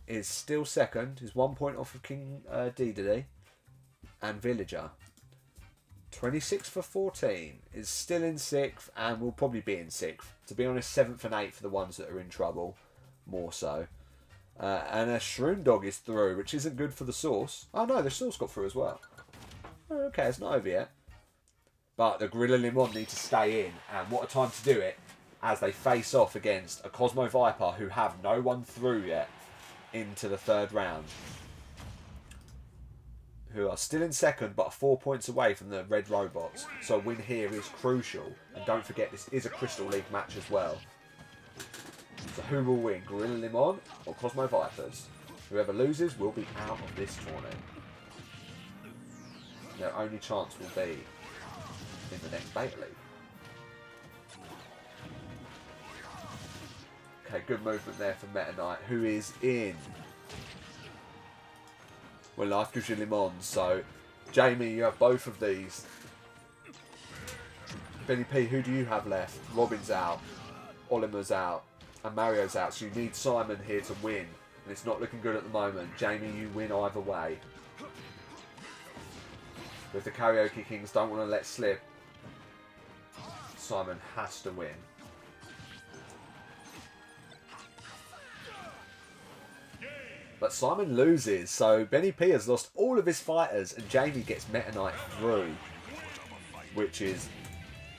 is still second. Is 1 point off of King Dedede. And Villager, 26 for 14, is still in 6th and will probably be in 6th. To be honest, 7th and 8th for the ones that are in trouble, more so. And a Shroom Dog is through, which isn't good for the Source. Oh no, the Source got through as well. Okay, it's not over yet. But the Gorilla Limon need to stay in, and what a time to do it, as they face off against a Cosmo Viper who have no one through yet into the 3rd round. Who are still in 2nd, but are 4 points away from the Red Robots. So a win here is crucial. And don't forget, this is a Crystal League match as well. So who will win, Gorilla Limon or Cosmo Vipers? Whoever loses will be out of this tournament. Their only chance will be in the next Beta League. Okay, good movement there for Meta Knight, who is in When Life Gives You Lemons. So, Jamie, you have both of these. Benny P, who do you have left? Robin's out, Oliver's out, and Mario's out. So you need Simon here to win. And it's not looking good at the moment. Jamie, you win either way. If the Karaoke Kings don't want to let slip, Simon has to win. But Simon loses, so Benny P has lost all of his fighters and Jamie gets Meta Knight through, which is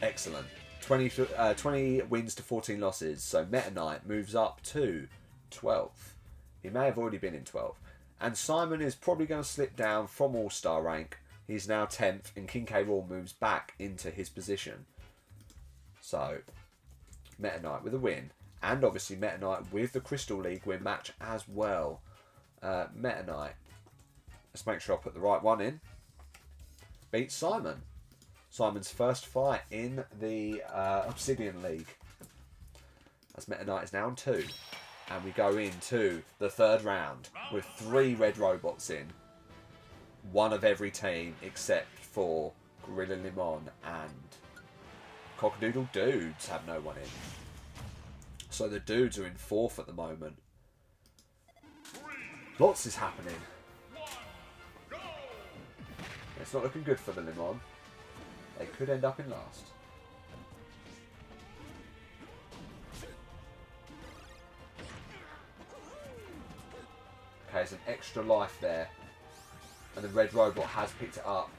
excellent. 20 wins to 14 losses, so Meta Knight moves up to 12th. He may have already been in 12th. And Simon is probably going to slip down from All-Star rank. He's now 10th, and King K. Rool moves back into his position. So, Meta Knight with a win. And obviously Meta Knight with the Crystal League win match as well. Meta Knight, let's make sure I put the right one in, beats Simon. Simon's first fight in the Obsidian League. As Meta Knight is now on 2. And we go into the 3rd round with 3 red robots in. One of every team except for Gorilla Limon and Cockadoodle Dudes have no one in. So the Dudes are in 4th at the moment. Lots is happening. It's not looking good for the Limon. They could end up in last. Okay, there's an extra life there. And the red robot has picked it up.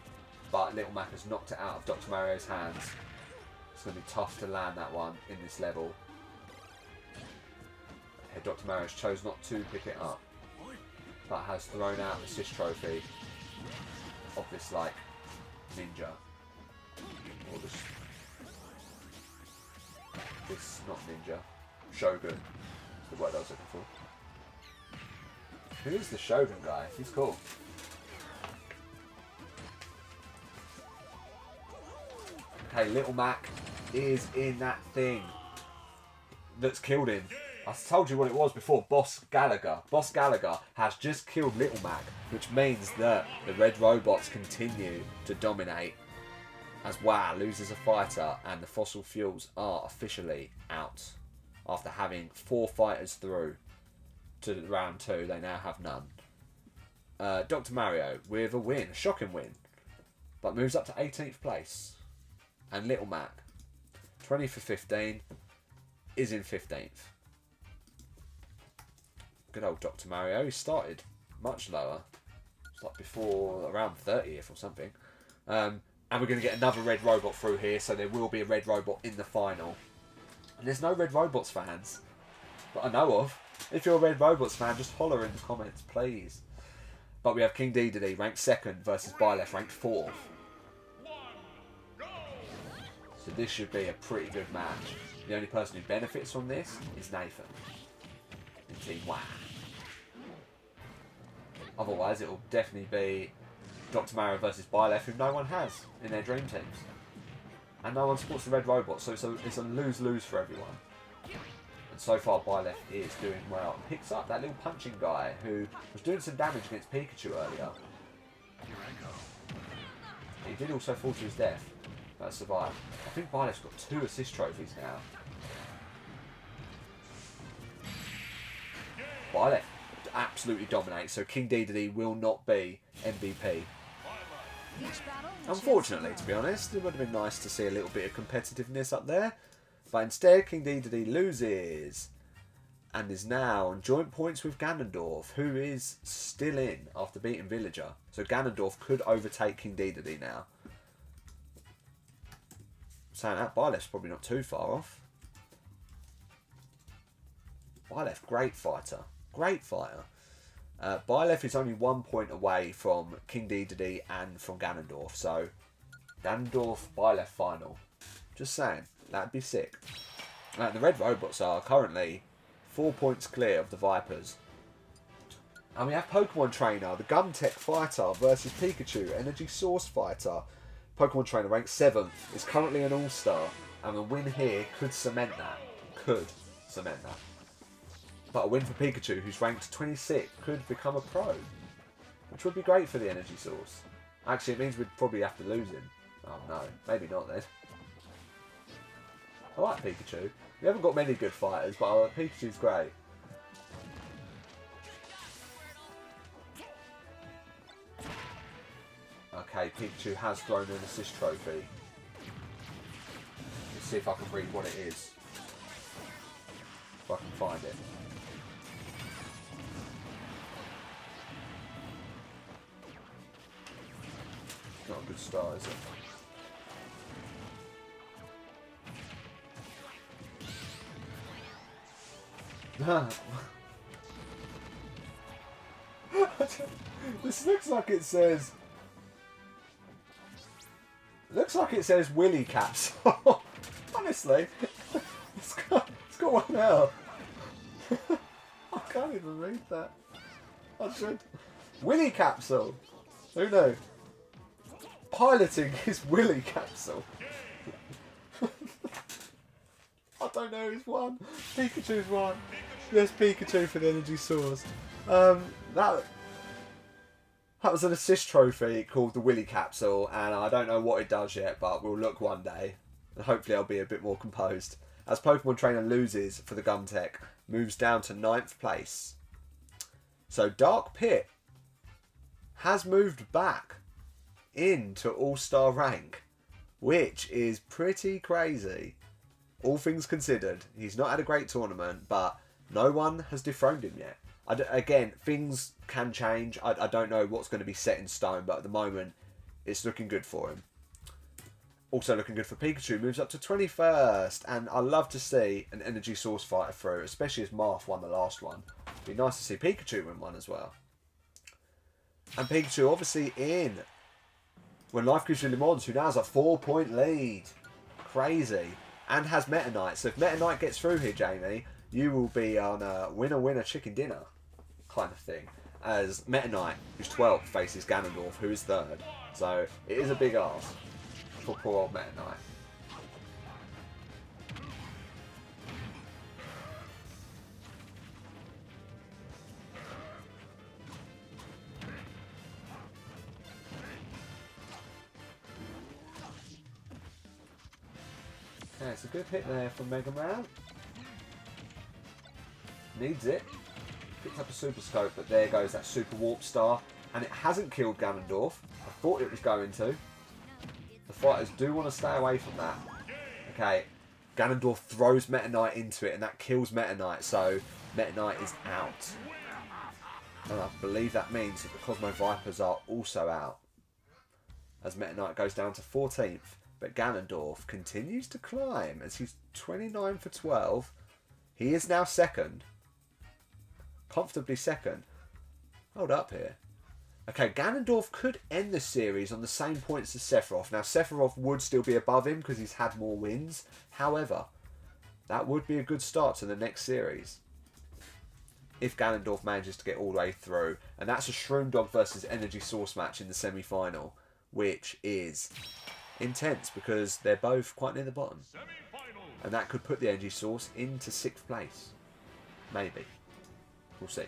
But Little Mac has knocked it out of Dr. Mario's hands. It's going to be tough to land that one in this level. Okay, Dr. Mario's chose not to pick it up. But has thrown out the assist trophy of this, like, ninja. Or this not ninja. Shogun is the word I was looking for. Who is the Shogun guy? He's cool. Okay, Little Mac is in that thing. that's killed him. I told you what it was before. Boss Gallagher. Boss Gallagher has just killed Little Mac, which means that the red robots continue to dominate. As WoW loses a fighter and the fossil fuels are officially out. After having 4 fighters through to round 2, they now have none. Dr. Mario with a win, a shocking win, but moves up to 18th place. And Little Mac, 20 for 15, is in 15th. Good old Dr. Mario. He started much lower. It's like before, around 30th or something. And we're going to get another red robot through here, so there will be a red robot in the final. And there's no Red Robots fans that I know of. If you're a Red Robots fan, just holler in the comments, please. But we have King Dedede, ranked 2nd, versus Byleth, ranked 4th. So this should be a pretty good match. The only person who benefits from this is Nathan in Team WoW. Otherwise, it will definitely be Dr. Mario versus Byleth, who no one has in their dream teams. And no one supports the Red Robot, so it's a lose-lose for everyone. And so far, Byleth is doing well. Picks up that little punching guy who was doing some damage against Pikachu earlier. He did also fall to his death, but survived. I think Byleth's got 2 assist trophies now. Byleth absolutely dominates, so King Dedede will not be MVP. Unfortunately, to be honest, it would have been nice to see a little bit of competitiveness up there. But instead, King Dedede loses and is now on joint points with Ganondorf, who is still in after beating Villager. So Ganondorf could overtake King Dedede now. Saying that, Byleth's probably not too far off. Byleth, great fighter. Great fighter. Byleth is only 1 point away from King Dedede and from Ganondorf. So, Ganondorf, Byleth final. Just saying, that'd be sick. The Red Robots are currently 4 points clear of the Vipers. And we have Pokemon Trainer, the Gumtech Fighter versus Pikachu, Energy Source Fighter. Pokemon Trainer, ranked 7th, is currently an All-Star. And a win here could cement that. Could cement that. But a win for Pikachu, who's ranked 26, could become a pro. Which would be great for the Energy Source. Actually, it means we'd probably have to lose him. Oh no, maybe not then. I like Pikachu. We haven't got many good fighters, but Pikachu's great. Okay, Pikachu has thrown an assist trophy. Let's see if I can read what it is. If I can find it. Not a good start, is it? This looks like it says... Looks like it says Willy Capsule. Honestly. It's got one L. I can't even read that. I should. Willy Capsule. Who knew? Piloting his Willy Capsule. I don't know who's won. Pikachu's won. Yes, Pikachu for the Energy Source. That was an assist trophy called the Willy Capsule, and I don't know what it does yet, but we'll look one day. And hopefully I'll be a bit more composed. As Pokemon Trainer loses for the Gumtech, moves down to 9th place. So Dark Pit has moved back into All-Star rank, which is pretty crazy. All things considered, he's not had a great tournament, but no one has dethroned him yet. Again, things can change. I don't know what's going to be set in stone, but at the moment, it's looking good for him. Also looking good for Pikachu, moves up to 21st, and I love to see an Energy Source fighter through, especially as Marth won the last one. It'd be nice to see Pikachu win one as well. And Pikachu obviously in when life gives you lemons, who now has a 4-point lead. Crazy. And has Meta Knight. So if Meta Knight gets through here, Jamie, you will be on a winner-winner chicken dinner kind of thing. As Meta Knight, who's 12th, faces Ganondorf, who is 3rd. So it is a big ask for poor old Meta Knight. Okay, it's a good hit there from Mega Man. Needs it. Picks up a Super Scope, but there goes that Super Warp Star. And it hasn't killed Ganondorf. I thought it was going to. The fighters do want to stay away from that. Okay, Ganondorf throws Meta Knight into it, and that kills Meta Knight, so Meta Knight is out. And I believe that means that the Cosmo Vipers are also out. As Meta Knight goes down to 14th. But Ganondorf continues to climb as he's 29 for 12. He is now second. Comfortably second. Hold up here. Okay, Ganondorf could end the series on the same points as Sephiroth. Now, Sephiroth would still be above him because he's had more wins. However, that would be a good start to the next series. If Ganondorf manages to get all the way through. And that's a Shroom Dog versus Energy Source match in the semi-final. Which is intense because they're both quite near the bottom. And that could put the Energy Source into 6th place. Maybe. We'll see.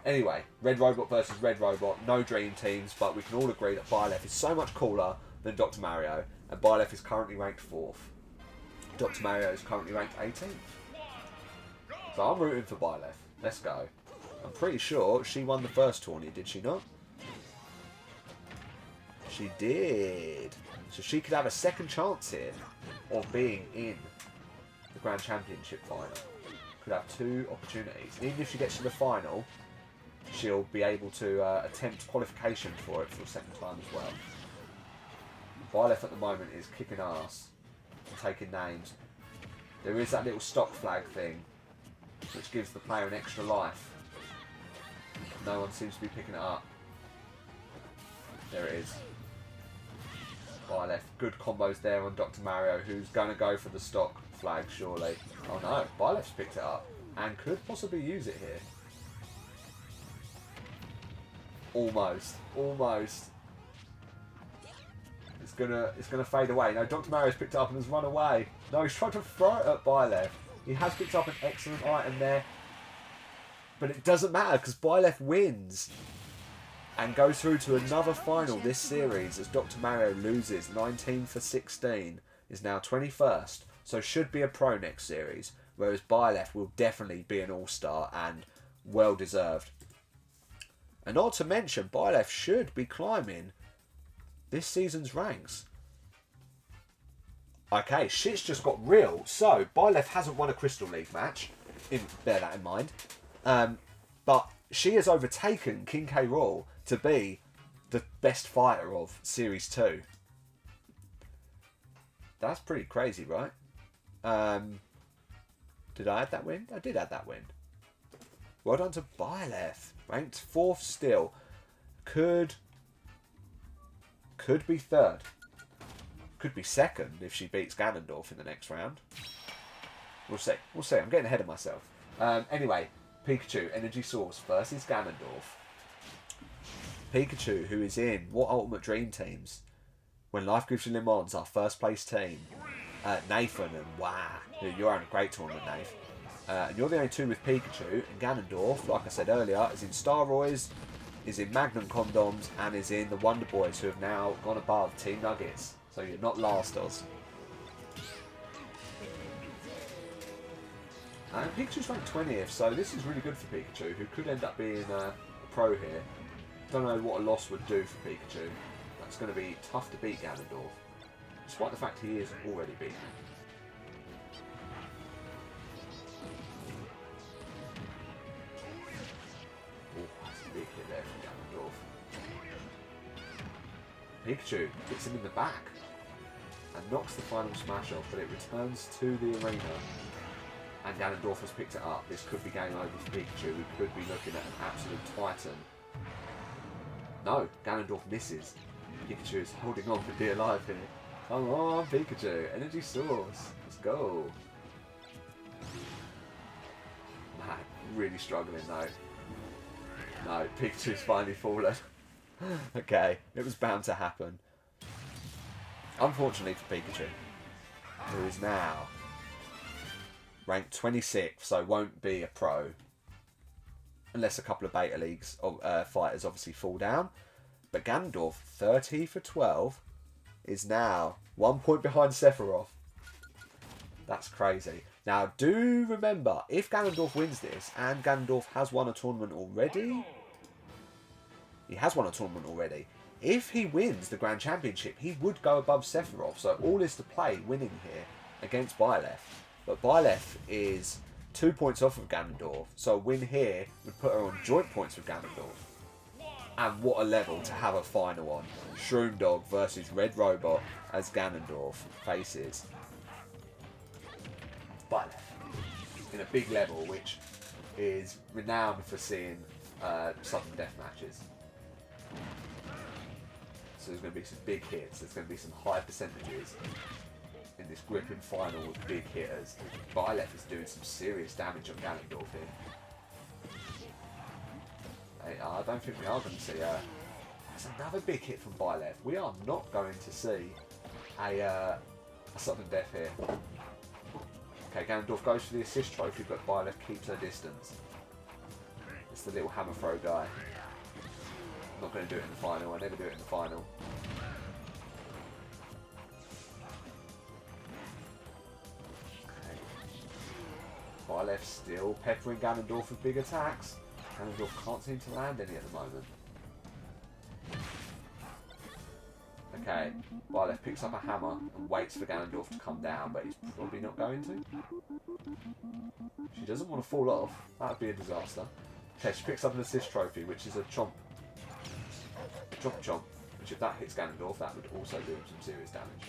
Anyway, Red Robot versus Red Robot. No dream teams, but we can all agree that Byleth is so much cooler than Dr. Mario. And Byleth is currently ranked 4th. Dr. Mario is currently ranked 18th. So I'm rooting for Byleth. Let's go. I'm pretty sure she won the first tourney, did she not? She did. So she could have a second chance here of being in the Grand Championship final. Could have 2 opportunities. And even if she gets to the final, she'll be able to attempt qualification for it for a second time as well. Byleth at the moment is kicking ass and taking names. There is that little stock flag thing which gives the player an extra life. No one seems to be picking it up. There it is. Byleth, good combos there on Dr. Mario, who's going to go for the stock flag, surely. Oh no, Byleth's picked it up and could possibly use it here. Almost. It's gonna fade away. No, Dr. Mario's picked it up and has run away. No, he's trying to throw it at Byleth. He has picked up an excellent item there. But it doesn't matter because Byleth wins. And goes through to another final this series as Dr. Mario loses 19 for 16. Is now 21st. So should be a pro next series. Whereas Byleth will definitely be an all-star and well deserved. And not to mention, Byleth should be climbing this season's ranks. Okay, shit's just got real. So, Byleth hasn't won a Crystal League match. Bear that in mind. But she has overtaken King K. Rool to be the best fighter of Series 2. That's pretty crazy, right? Did I add that win? I did add that win. Well done to Byleth. Ranked 4th still. Could be 3rd. Could be 2nd if she beats Ganondorf in the next round. We'll see. We'll see. I'm getting ahead of myself. Anyway, Pikachu, Energy Source versus Ganondorf. Pikachu, who is in what Ultimate Dream teams? When Life Gives You Lemons, our first place team. Nathan and Wah. You're having a great tournament, Nath. And you're the only 2 with Pikachu. And Ganondorf, like I said earlier, is in Staroys, is in Magnum Condoms, and is in the Wonder Boys, who have now gone above Team Nuggets. So you're not last, Oz. And Pikachu's ranked 20th, so this is really good for Pikachu, who could end up being a pro here. Don't know what a loss would do for Pikachu. That's going to be tough to beat Ganondorf, despite the fact he is already beaten. Oh, that's a big hit there from Ganondorf. Pikachu gets him in the back and knocks the final smash off, but it returns to the arena. And Ganondorf has picked it up. This could be game over for Pikachu. We could be looking at an absolute titan. No, Ganondorf misses. Pikachu is holding on for dear life here. Come on, Pikachu. Energy Source. Let's go. Man, really struggling though. No, Pikachu's finally fallen. Okay, it was bound to happen. Unfortunately for Pikachu, who is now ranked 26th, so won't be a pro. Unless a couple of beta leagues fighters obviously fall down. But Ganondorf, 30 for 12, is now 1 point behind Sephiroth. That's crazy. Now, do remember, if Ganondorf wins this, and Ganondorf has won a tournament already... He has won a tournament already. If he wins the Grand Championship, he would go above Sephiroth. So all is to play winning here against Byleth. But Byleth is 2 points off of Ganondorf. So a win here would put her on joint points with Ganondorf. And what a level to have a final on. Shroom Dog versus Red Robot as Ganondorf faces Byleth. In a big level, which is renowned for seeing sudden death matches. So there's going to be some big hits, there's going to be some high percentages in this gripping final with big hitters. Byleth is doing some serious damage on Ganondorf here. I don't think we are going to see there's another big hit from Byleth. We are not going to see a sudden death here. Okay, Ganondorf goes for the assist trophy, but Byleth keeps her distance. It's the little hammer throw guy. I'm not going to do it in the final. I never do it in the final. Okay. Byleth still peppering Ganondorf with big attacks. Ganondorf can't seem to land any at the moment. Okay, Byleth picks up a hammer and waits for Ganondorf to come down, but he's probably not going to. She doesn't want to fall off. That would be a disaster. Okay, she picks up an assist trophy, which is a chomp. Chomp, which if that hits Ganondorf, that would also do some serious damage.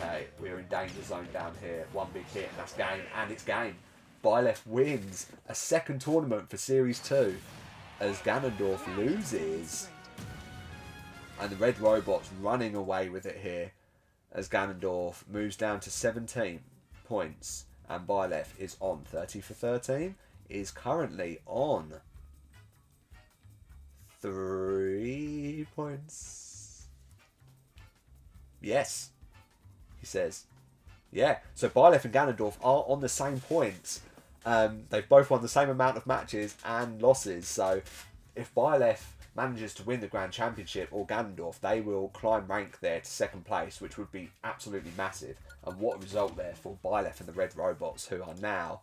Okay, we are in danger zone down here. One big hit, and that's game, and it's game. Byleth wins a second tournament for Series 2 as Ganondorf loses. And the Red Robot's running away with it here as Ganondorf moves down to 17 points. And Byleth is on 30 for 13, is currently on 3 points. Yes, he says. Yeah, so Byleth and Ganondorf are on the same points. They've both won the same amount of matches and losses. So if Byleth manages to win the Grand Championship or Ganondorf, they will climb rank there to second place, which would be absolutely massive. And what a result there for Byleth and the Red Robots, who are now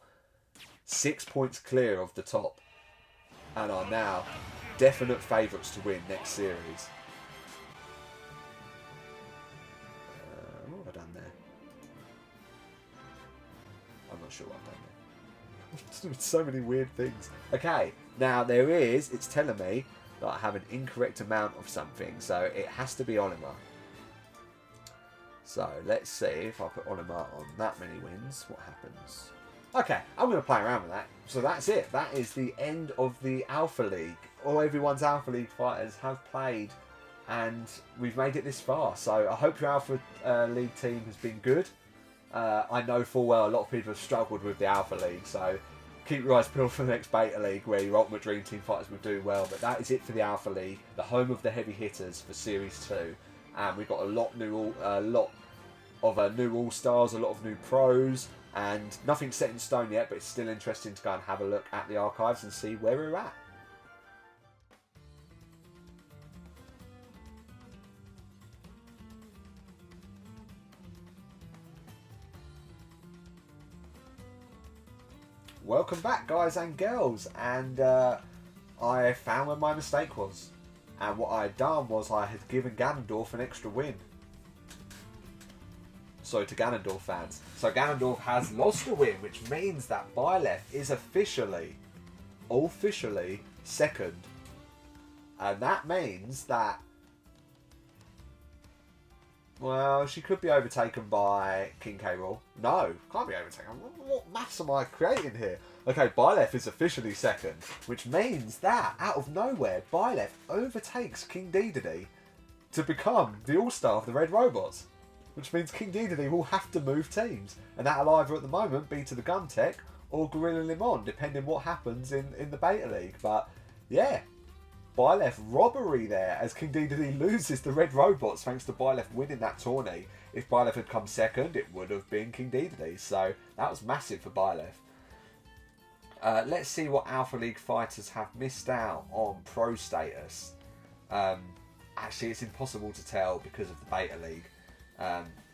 6 points clear of the top and are now definite favourites to win next series. What have I done there? I'm not sure what I've done there. So many weird things. Okay, now it's telling me that I have an incorrect amount of something, so it has to be Olimar. So let's see if I put Olimar on that many wins, what happens? Okay, I'm going to play around with that. So that's it. That is the end of the Alpha League. All everyone's Alpha League fighters have played, and we've made it this far. So I hope your Alpha League team has been good. I know full well a lot of people have struggled with the Alpha League, so keep your eyes peeled for the next Beta League where your Ultimate Dream Team fighters will do well. But that is it for the Alpha League, the home of the heavy hitters for Series 2. And we've got a lot of new All-Stars, a lot of new pros, and nothing's set in stone yet, but it's still interesting to go and have a look at the archives and see where we're at. Welcome back, guys and girls, and I found where my mistake was, and what I had done was I had given Ganondorf an extra win. So to Ganondorf fans, so Ganondorf has lost a win, which means that Byleth is officially second, and that means that, well, she could be overtaken by King K. Rool. No, can't be overtaken. What maths am I creating here? Okay, Byleth is officially second, which means that, out of nowhere, Byleth overtakes King Dedede to become the All-Star of the Red Robots. Which means King Dedede will have to move teams. And that'll either at the moment be to the Gun Tech or Gorilla Limon, depending what happens in the Beta League. But yeah, Byleth robbery there as King Dedede loses the Red Robots thanks to Byleth winning that tourney. If Byleth had come second, it would have been King Dedede. So that was massive for Byleth. Let's see what Alpha League fighters have missed out on pro status. Actually, it's impossible to tell because of the Beta League.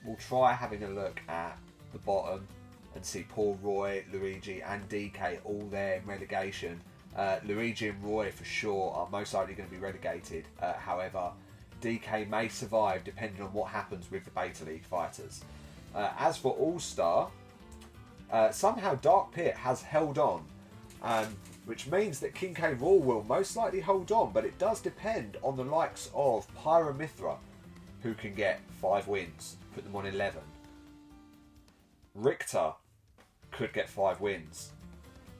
We'll try having a look at the bottom and see poor Roy, Luigi and DK all there in relegation. Luigi and Roy for sure are most likely going to be relegated. However, DK may survive depending on what happens with the Beta League fighters. As for All-Star, somehow Dark Pit has held on, which means that King K. Rool will most likely hold on, but it does depend on the likes of Pyramithra, who can get 5 wins, put them on 11. Richter could get 5 wins.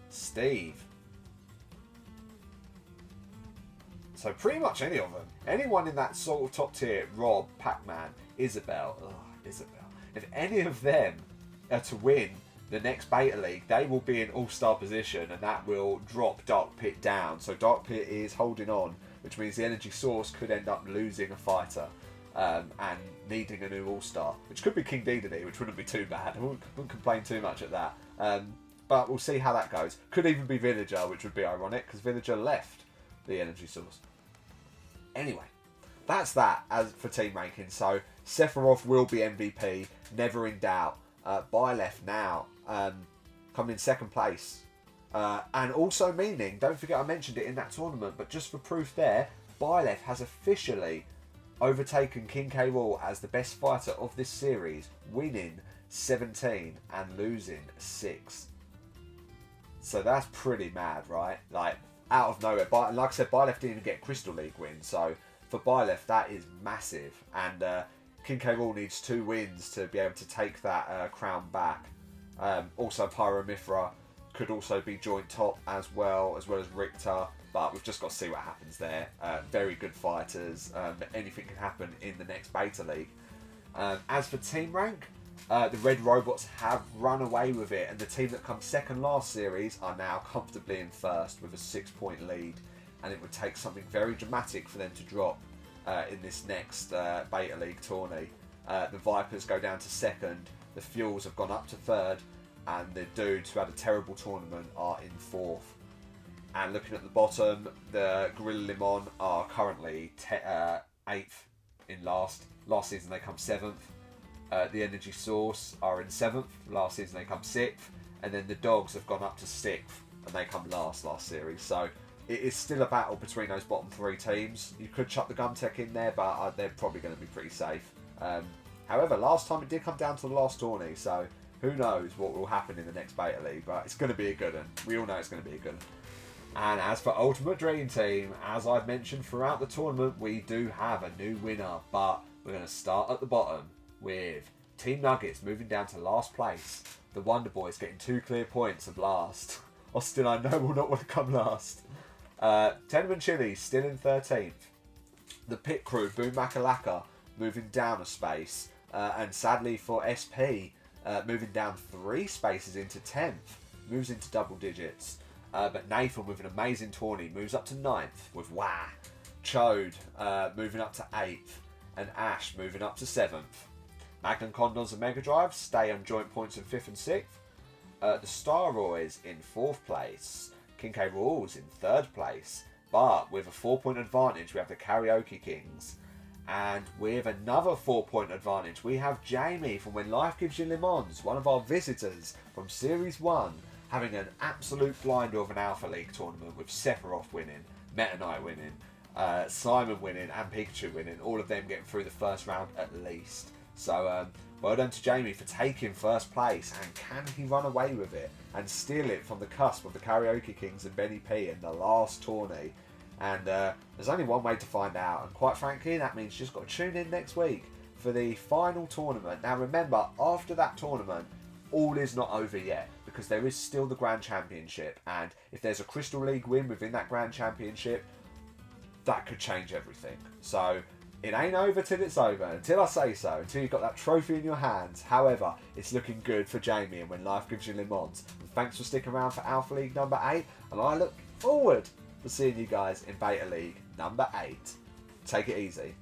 Steve. So pretty much any of them. Anyone in that sort of top tier, Rob, Pac-Man, Isabel. Isabel. If any of them are to win the next Beta League, they will be in all-star position, and that will drop Dark Pit down. So Dark Pit is holding on, which means the Energy Source could end up losing a fighter and needing a new all-star, which could be King Dedede, which wouldn't be too bad. I wouldn't complain too much at that. But we'll see how that goes. Could even be Villager, which would be ironic, because Villager left the Energy Source. Anyway, that's that as for team ranking. So Sephiroth will be MVP, never in doubt. Byleth now coming in second place. And also meaning, don't forget I mentioned it in that tournament, but just for proof there, Byleth has officially overtaken King K. Rool as the best fighter of this series, winning 17 and losing 6. So that's pretty mad, right? Like, out of nowhere. But like I said, Byleth didn't even get Crystal League win, so for Byleth that is massive. And King K. Rool needs 2 wins to be able to take that crown back. Also Pyramithra could also be joint top as well as Richter, but we've just got to see what happens there. Very good fighters. Anything can happen in the next Beta League. As for team rank, the Red Robots have run away with it, and the team that comes second last series are now comfortably in first with a 6-point lead, and it would take something very dramatic for them to drop in this next Beta League tourney. The Vipers go down to second, the Fuels have gone up to third, and the Dudes, who had a terrible tournament, are in fourth. And looking at the bottom, the Gorilla Limon are currently 8th in last. Last season they come 7th. The Energy Source are in 7th. Last season they come 6th. And then the Dogs have gone up to 6th, and they come last series. So it is still a battle between those bottom 3 teams. You could chuck the Gumtech in there, but they're probably going to be pretty safe. However, last time it did come down to the last tourney, so who knows what will happen in the next Beta League, but it's going to be a good one. We all know it's going to be a good one. And as for Ultimate Dream Team, as I've mentioned throughout the tournament, we do have a new winner, but we're going to start at the bottom with Team Nuggets moving down to last place. The Wonder Boys getting 2 clear points of last. Austin, I know, will not want to come last. Tenement Chili still in 13th. The Pit Crew, Boom Makalaka, moving down a space. And sadly for SP, moving down 3 spaces into 10th. Moves into double digits. But Nathan, with an amazing tourney, moves up to 9th with Wah. Chode moving up to 8th. And Ash moving up to 7th. Magnum Condors and Mega Drive stay on joint points in 5th and 6th. The Staroids in 4th place. King K. Rool's in 3rd place. But with a 4-point advantage, we have the Karaoke Kings. And with another 4-point advantage, we have Jamie from When Life Gives You Lemons, one of our visitors from Series 1, having an absolute blinder of an Alpha League tournament with Sephiroth winning, Meta Knight winning, Simon winning and Pikachu winning, all of them getting through the first round at least. So well done to Jamie for taking first place, and can he run away with it and steal it from the cusp of the Karaoke Kings and Benny P in the last tourney? And there's only one way to find out, and quite frankly that means you just got to tune in next week for the final tournament. Now remember, after that tournament, all is not over yet, because there is still the Grand Championship, and if there's a Crystal League win within that Grand Championship, that could change everything. So it ain't over till it's over, until I say so, until you've got that trophy in your hands. However, it's looking good for Jamie and When Life Gives You Lemons. And thanks for sticking around for Alpha League number 8, and I look forward to seeing you guys in Beta League number 8. Take it easy.